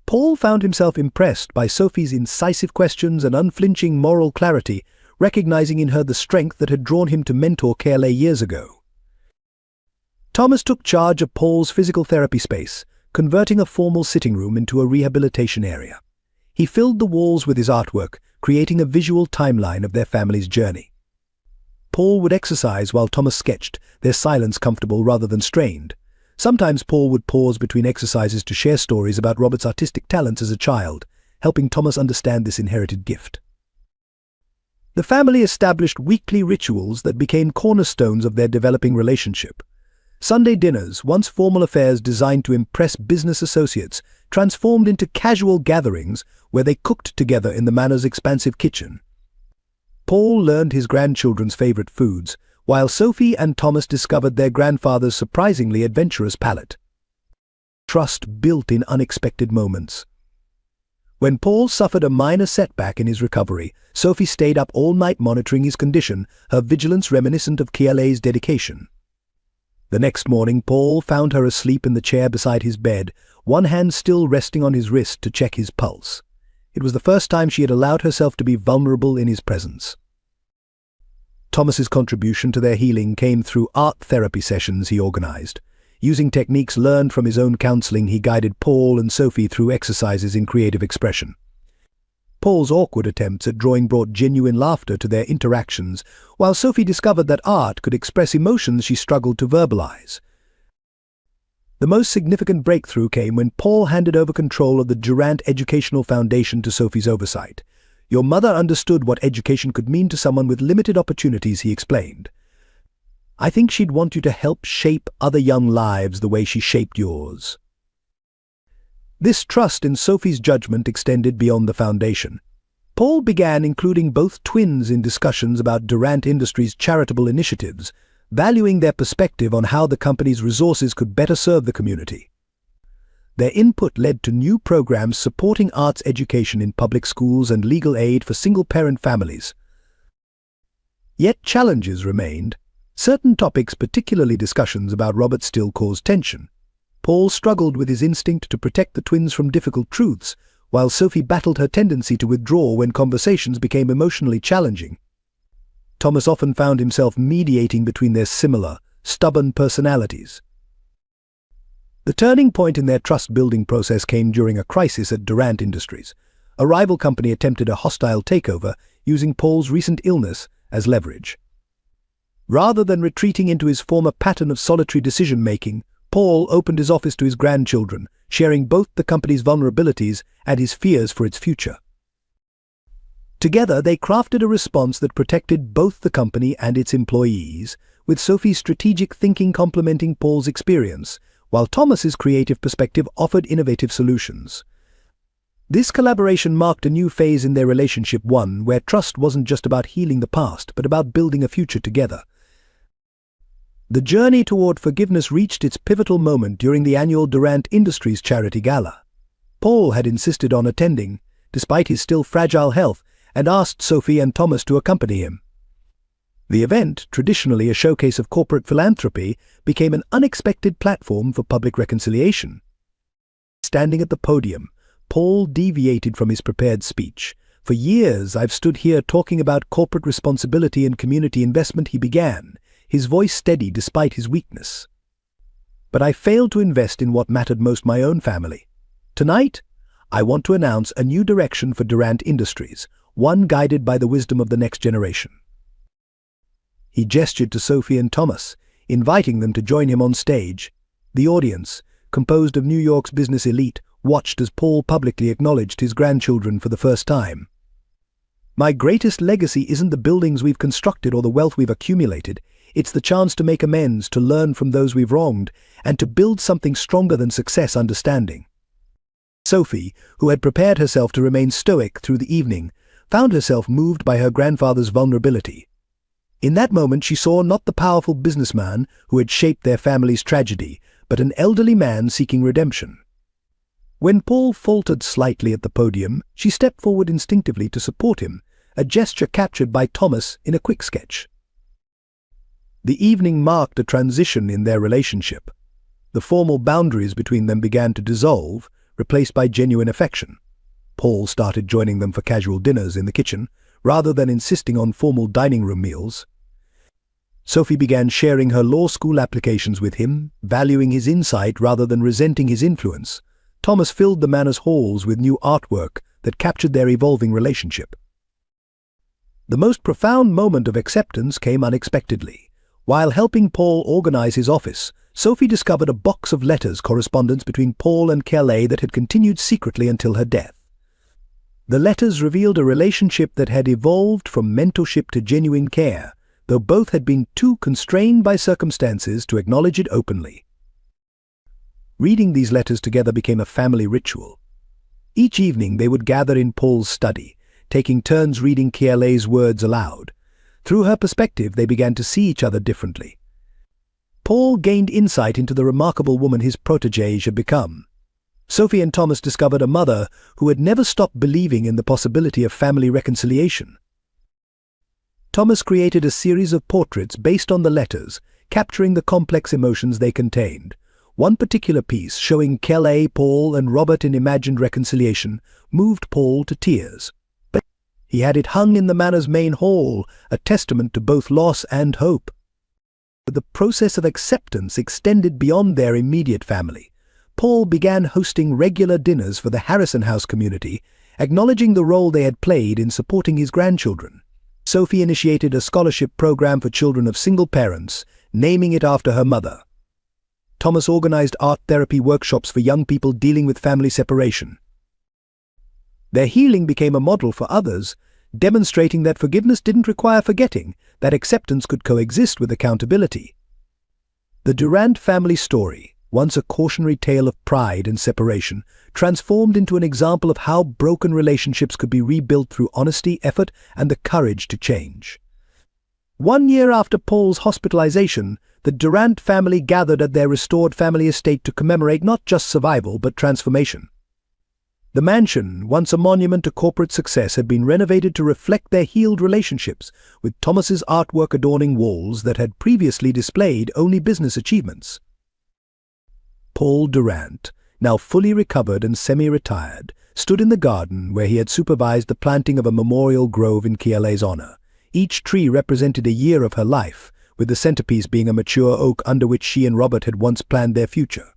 Paul found himself impressed by Sophie's incisive questions and unflinching moral clarity, recognizing in her the strength that had drawn him to mentor Kayleigh years ago. Thomas took charge of Paul's physical therapy space, converting a formal sitting room into a rehabilitation area. He filled the walls with his artwork, creating a visual timeline of their family's journey. Paul would exercise while Thomas sketched, their silence comfortable rather than strained. Sometimes Paul would pause between exercises to share stories about Robert's artistic talents as a child, helping Thomas understand this inherited gift. The family established weekly rituals that became cornerstones of their developing relationship. Sunday dinners, once formal affairs designed to impress business associates, transformed into casual gatherings where they cooked together in the manor's expansive kitchen. Paul learned his grandchildren's favorite foods, while Sophie and Thomas discovered their grandfather's surprisingly adventurous palate. Trust built in unexpected moments. When Paul suffered a minor setback in his recovery, Sophie stayed up all night monitoring his condition, her vigilance reminiscent of Kiale's dedication. The next morning, Paul found her asleep in the chair beside his bed, one hand still resting on his wrist to check his pulse. It was the first time she had allowed herself to be vulnerable in his presence. Thomas's contribution to their healing came through art therapy sessions he organized. Using techniques learned from his own counseling, he guided Paul and Sophie through exercises in creative expression. Paul's awkward attempts at drawing brought genuine laughter to their interactions, while Sophie discovered that art could express emotions she struggled to verbalize. The most significant breakthrough came when Paul handed over control of the Durant Educational Foundation to Sophie's oversight. "Your mother understood what education could mean to someone with limited opportunities," he explained. "I think she'd want you to help shape other young lives the way she shaped yours." This trust in Sophie's judgment extended beyond the foundation. Paul began including both twins in discussions about Durant Industries' charitable initiatives, valuing their perspective on how the company's resources could better serve the community. Their input led to new programs supporting arts education in public schools and legal aid for single-parent families. Yet challenges remained. Certain topics, particularly discussions about Robert, still caused tension. Paul struggled with his instinct to protect the twins from difficult truths, while Sophie battled her tendency to withdraw when conversations became emotionally challenging. Thomas often found himself mediating between their similar, stubborn personalities. The turning point in their trust-building process came during a crisis at Durant Industries. A rival company attempted a hostile takeover, using Paul's recent illness as leverage. Rather than retreating into his former pattern of solitary decision-making, Paul opened his office to his grandchildren, sharing both the company's vulnerabilities and his fears for its future. Together, they crafted a response that protected both the company and its employees, with Sophie's strategic thinking complementing Paul's experience, while Thomas's creative perspective offered innovative solutions. This collaboration marked a new phase in their relationship, one where trust wasn't just about healing the past, but about building a future together. The journey toward forgiveness reached its pivotal moment during the annual Durant Industries charity gala. Paul had insisted on attending, despite his still fragile health, and asked Sophie and Thomas to accompany him. The event, traditionally a showcase of corporate philanthropy, became an unexpected platform for public reconciliation. Standing at the podium, Paul deviated from his prepared speech. "For years I've stood here talking about corporate responsibility and community investment," he began, his voice steady despite his weakness. "But I failed to invest in what mattered most, my own family. Tonight, I want to announce a new direction for Durant Industries, one guided by the wisdom of the next generation." He gestured to Sophie and Thomas, inviting them to join him on stage. The audience, composed of New York's business elite, watched as Paul publicly acknowledged his grandchildren for the first time. "My greatest legacy isn't the buildings we've constructed or the wealth we've accumulated. It's the chance to make amends, to learn from those we've wronged, and to build something stronger than success, understanding." Sophie, who had prepared herself to remain stoic through the evening, found herself moved by her grandfather's vulnerability. In that moment she saw not the powerful businessman who had shaped their family's tragedy, but an elderly man seeking redemption. When Paul faltered slightly at the podium, she stepped forward instinctively to support him, a gesture captured by Thomas in a quick sketch. The evening marked a transition in their relationship. The formal boundaries between them began to dissolve, replaced by genuine affection. Paul started joining them for casual dinners in the kitchen, rather than insisting on formal dining room meals. Sophie began sharing her law school applications with him, valuing his insight rather than resenting his influence. Thomas filled the manor's halls with new artwork that captured their evolving relationship. The most profound moment of acceptance came unexpectedly. While helping Paul organize his office, Sophie discovered a box of letters correspondence between Paul and Kelly that had continued secretly until her death. The letters revealed a relationship that had evolved from mentorship to genuine care, though both had been too constrained by circumstances to acknowledge it openly. Reading these letters together became a family ritual. Each evening they would gather in Paul's study, taking turns reading Kelly's words aloud. Through her perspective, they began to see each other differently. Paul gained insight into the remarkable woman his protégé had become. Sophie and Thomas discovered a mother who had never stopped believing in the possibility of family reconciliation. Thomas created a series of portraits based on the letters, capturing the complex emotions they contained. One particular piece, showing Kelly, Paul, and Robert in imagined reconciliation, moved Paul to tears. But he had it hung in the manor's main hall, a testament to both loss and hope. The process of acceptance extended beyond their immediate family. Paul began hosting regular dinners for the Harrison House community, acknowledging the role they had played in supporting his grandchildren. Sophie initiated a scholarship program for children of single parents, naming it after her mother. Thomas organized art therapy workshops for young people dealing with family separation. Their healing became a model for others, demonstrating that forgiveness didn't require forgetting, that acceptance could coexist with accountability. The Durant family story, once a cautionary tale of pride and separation, transformed into an example of how broken relationships could be rebuilt through honesty, effort, and the courage to change. 1 year after Paul's hospitalization, the Durant family gathered at their restored family estate to commemorate not just survival but transformation. The mansion, once a monument to corporate success, had been renovated to reflect their healed relationships, with Thomas's artwork adorning walls that had previously displayed only business achievements. Paul Durant, now fully recovered and semi-retired, stood in the garden where he had supervised the planting of a memorial grove in Kelly's honor. Each tree represented a year of her life, with the centerpiece being a mature oak under which she and Robert had once planned their future.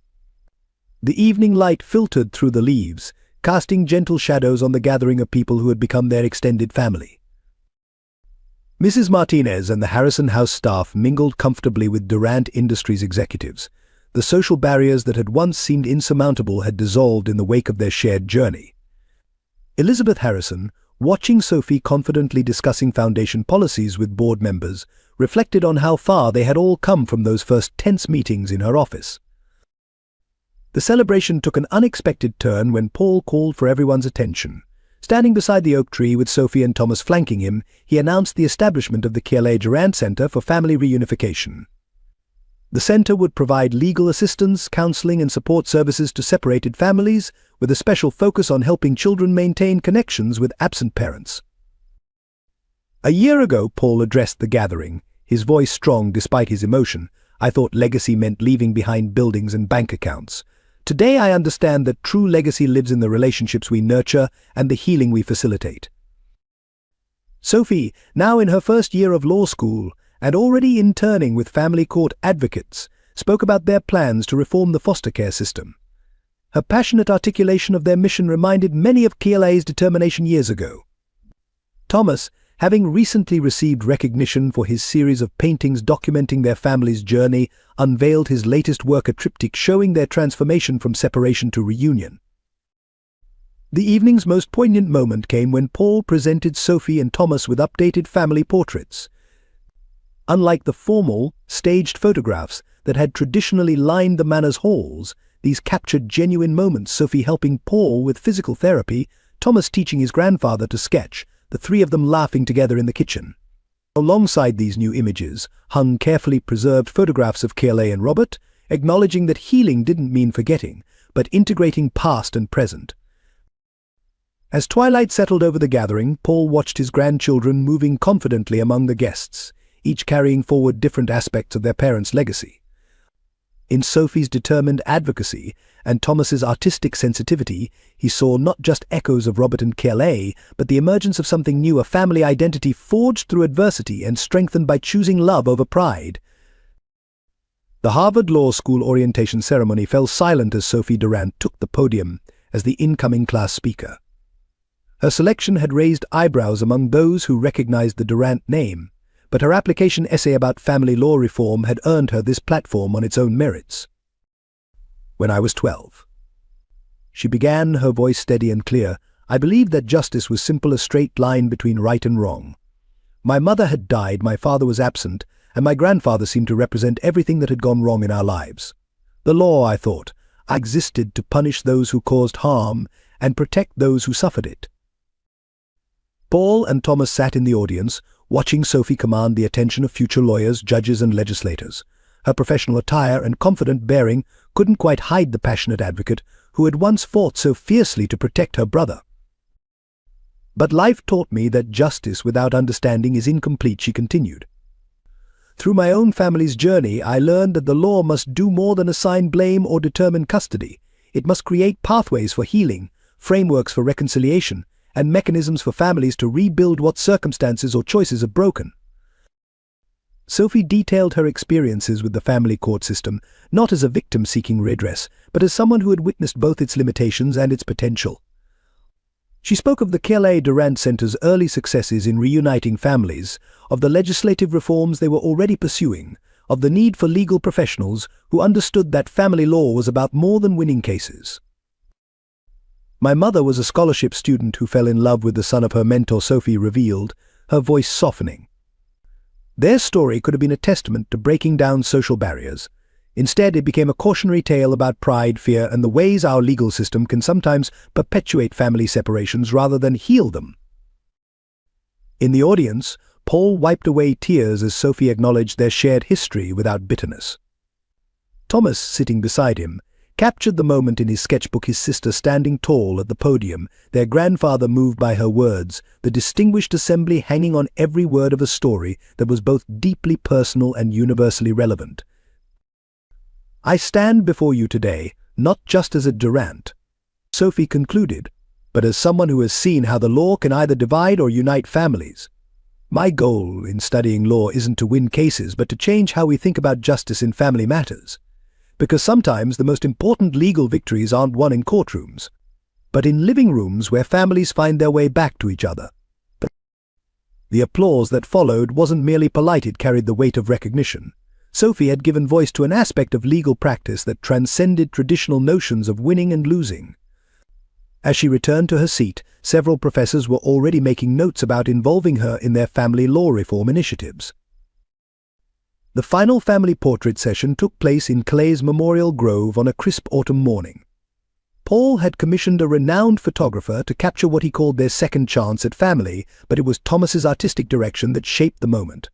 The evening light filtered through the leaves, casting gentle shadows on the gathering of people who had become their extended family. Mrs. Martinez and the Harrison House staff mingled comfortably with Durant Industries executives. The social barriers that had once seemed insurmountable had dissolved in the wake of their shared journey. Elizabeth Harrison, watching Sophie confidently discussing foundation policies with board members, reflected on how far they had all come from those first tense meetings in her office. The celebration took an unexpected turn when Paul called for everyone's attention. Standing beside the oak tree with Sophie and Thomas flanking him, he announced the establishment of the Kelly Durant Center for Family Reunification. The center would provide legal assistance, counseling, and support services to separated families, with a special focus on helping children maintain connections with absent parents. A year ago, Paul addressed the gathering, his voice strong despite his emotion. "I thought legacy meant leaving behind buildings and bank accounts. Today I understand that true legacy lives in the relationships we nurture and the healing we facilitate." Sophie, now in her first year of law school and already interning with family court advocates, spoke about their plans to reform the foster care system. Her passionate articulation of their mission reminded many of Kelly's determination years ago. Thomas, having recently received recognition for his series of paintings documenting their family's journey, unveiled his latest work, a triptych showing their transformation from separation to reunion. The evening's most poignant moment came when Paul presented Sophie and Thomas with updated family portraits. Unlike the formal, staged photographs that had traditionally lined the manor's halls, these captured genuine moments, Sophie helping Paul with physical therapy, Thomas teaching his grandfather to sketch, the three of them laughing together in the kitchen. Alongside these new images hung carefully preserved photographs of Kelly and Robert, acknowledging that healing didn't mean forgetting, but integrating past and present. As twilight settled over the gathering, Paul watched his grandchildren moving confidently among the guests, each carrying forward different aspects of their parents' legacy. In Sophie's determined advocacy and Thomas's artistic sensitivity, he saw not just echoes of Robert and Kelly, but the emergence of something new, a family identity forged through adversity and strengthened by choosing love over pride. The Harvard Law School orientation ceremony fell silent as Sophie Durant took the podium as the incoming class speaker. Her selection had raised eyebrows among those who recognized the Durant name, but her application essay about family law reform had earned her this platform on its own merits. When I was 12. She began, her voice steady and clear. I believed that justice was simple, a straight line between right and wrong. My mother had died, my father was absent, and my grandfather seemed to represent everything that had gone wrong in our lives. The law, I thought, existed to punish those who caused harm and protect those who suffered it. Paul and Thomas sat in the audience, watching Sophie command the attention of future lawyers, judges, and legislators. Her professional attire and confident bearing couldn't quite hide the passionate advocate who had once fought so fiercely to protect her brother. But life taught me that justice without understanding is incomplete, she continued. Through my own family's journey, I learned that the law must do more than assign blame or determine custody. It must create pathways for healing, frameworks for reconciliation, and mechanisms for families to rebuild what circumstances or choices have broken. Sophie detailed her experiences with the family court system, not as a victim seeking redress, but as someone who had witnessed both its limitations and its potential. She spoke of the Kelly Durant Center's early successes in reuniting families, of the legislative reforms they were already pursuing, of the need for legal professionals who understood that family law was about more than winning cases. My mother was a scholarship student who fell in love with the son of her mentor, Sophie revealed, her voice softening. Their story could have been a testament to breaking down social barriers. Instead, it became a cautionary tale about pride, fear, and the ways our legal system can sometimes perpetuate family separations rather than heal them. In the audience, Paul wiped away tears as Sophie acknowledged their shared history without bitterness. Thomas, sitting beside him, captured the moment in his sketchbook, his sister standing tall at the podium, their grandfather moved by her words, the distinguished assembly hanging on every word of a story that was both deeply personal and universally relevant. I stand before you today, not just as a Durant, Sophie concluded, but as someone who has seen how the law can either divide or unite families. My goal in studying law isn't to win cases, but to change how we think about justice in family matters. Because sometimes the most important legal victories aren't won in courtrooms, but in living rooms where families find their way back to each other. The applause that followed wasn't merely polite, it carried the weight of recognition. Sophie had given voice to an aspect of legal practice that transcended traditional notions of winning and losing. As she returned to her seat, several professors were already making notes about involving her in their family law reform initiatives. The final family portrait session took place in Clay's Memorial Grove on a crisp autumn morning. Paul had commissioned a renowned photographer to capture what he called their second chance at family, but it was Thomas's artistic direction that shaped the moment.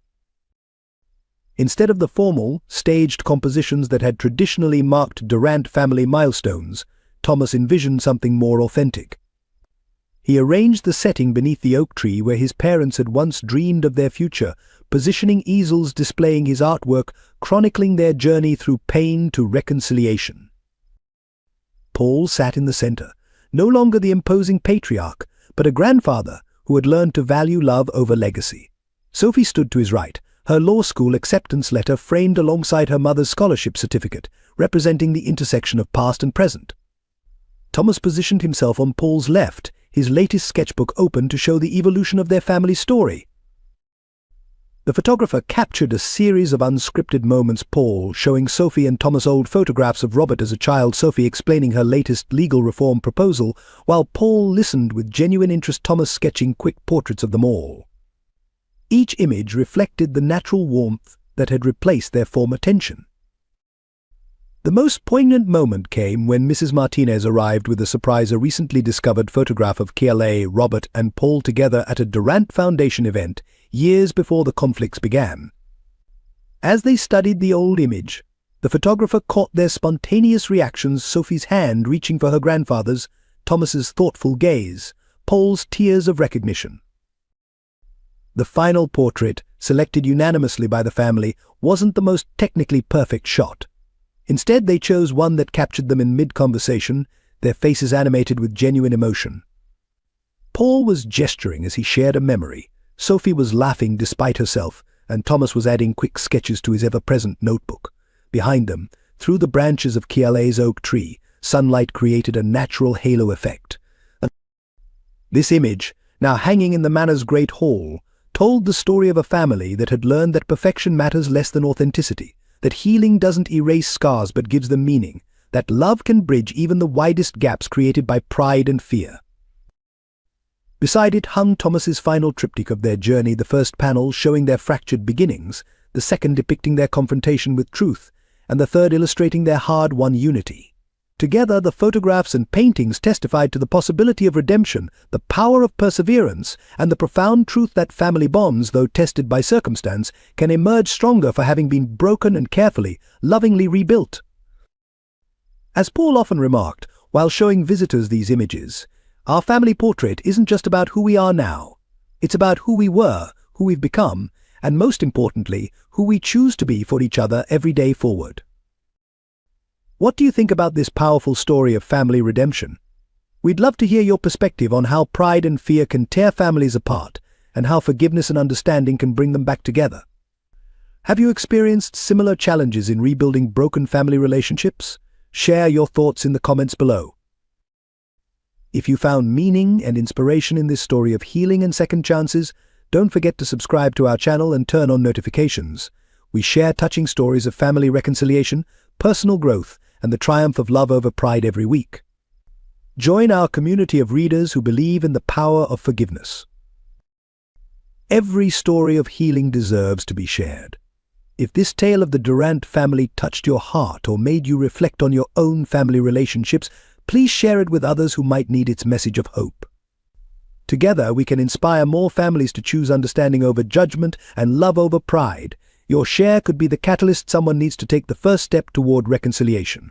Instead of the formal, staged compositions that had traditionally marked Durant family milestones, Thomas envisioned something more authentic. He arranged the setting beneath the oak tree where his parents had once dreamed of their future, positioning easels displaying his artwork, chronicling their journey through pain to reconciliation. Paul sat in the center, no longer the imposing patriarch, but a grandfather who had learned to value love over legacy. Sophie stood to his right, her law school acceptance letter framed alongside her mother's scholarship certificate, representing the intersection of past and present. Thomas positioned himself on Paul's left, his latest sketchbook open to show the evolution of their family story. The photographer captured a series of unscripted moments, Paul showing Sophie and Thomas old photographs of Robert as a child, Sophie explaining her latest legal reform proposal, while Paul listened with genuine interest, Thomas sketching quick portraits of them all. Each image reflected the natural warmth that had replaced their former tension. The most poignant moment came when Mrs. Martinez arrived with a surprise, a recently discovered photograph of Kelly, Robert, and Paul together at a Durant Foundation event years before the conflicts began. As they studied the old image, the photographer caught their spontaneous reactions, Sophie's hand reaching for her grandfather's, Thomas's thoughtful gaze, Paul's tears of recognition. The final portrait, selected unanimously by the family, wasn't the most technically perfect shot. Instead, they chose one that captured them in mid-conversation, their faces animated with genuine emotion. Paul was gesturing as he shared a memory. Sophie was laughing despite herself, and Thomas was adding quick sketches to his ever-present notebook. Behind them, through the branches of Kiale's oak tree, sunlight created a natural halo effect. This image, now hanging in the manor's great hall, told the story of a family that had learned that perfection matters less than authenticity, that healing doesn't erase scars but gives them meaning, that love can bridge even the widest gaps created by pride and fear. Beside it hung Thomas's final triptych of their journey, the first panel showing their fractured beginnings, the second depicting their confrontation with truth, and the third illustrating their hard-won unity. Together, the photographs and paintings testified to the possibility of redemption, the power of perseverance, and the profound truth that family bonds, though tested by circumstance, can emerge stronger for having been broken and carefully, lovingly rebuilt. As Paul often remarked, while showing visitors these images, our family portrait isn't just about who we are now. It's about who we were, who we've become, and most importantly, who we choose to be for each other every day forward. What do you think about this powerful story of family redemption? We'd love to hear your perspective on how pride and fear can tear families apart, and how forgiveness and understanding can bring them back together. Have you experienced similar challenges in rebuilding broken family relationships? Share your thoughts in the comments below. If you found meaning and inspiration in this story of healing and second chances, don't forget to subscribe to our channel and turn on notifications. We share touching stories of family reconciliation, personal growth, and the triumph of love over pride every week. Join our community of readers who believe in the power of forgiveness. Every story of healing deserves to be shared. If this tale of the Durant family touched your heart or made you reflect on your own family relationships, please share it with others who might need its message of hope. Together, we can inspire more families to choose understanding over judgment and love over pride. Your share could be the catalyst someone needs to take the first step toward reconciliation.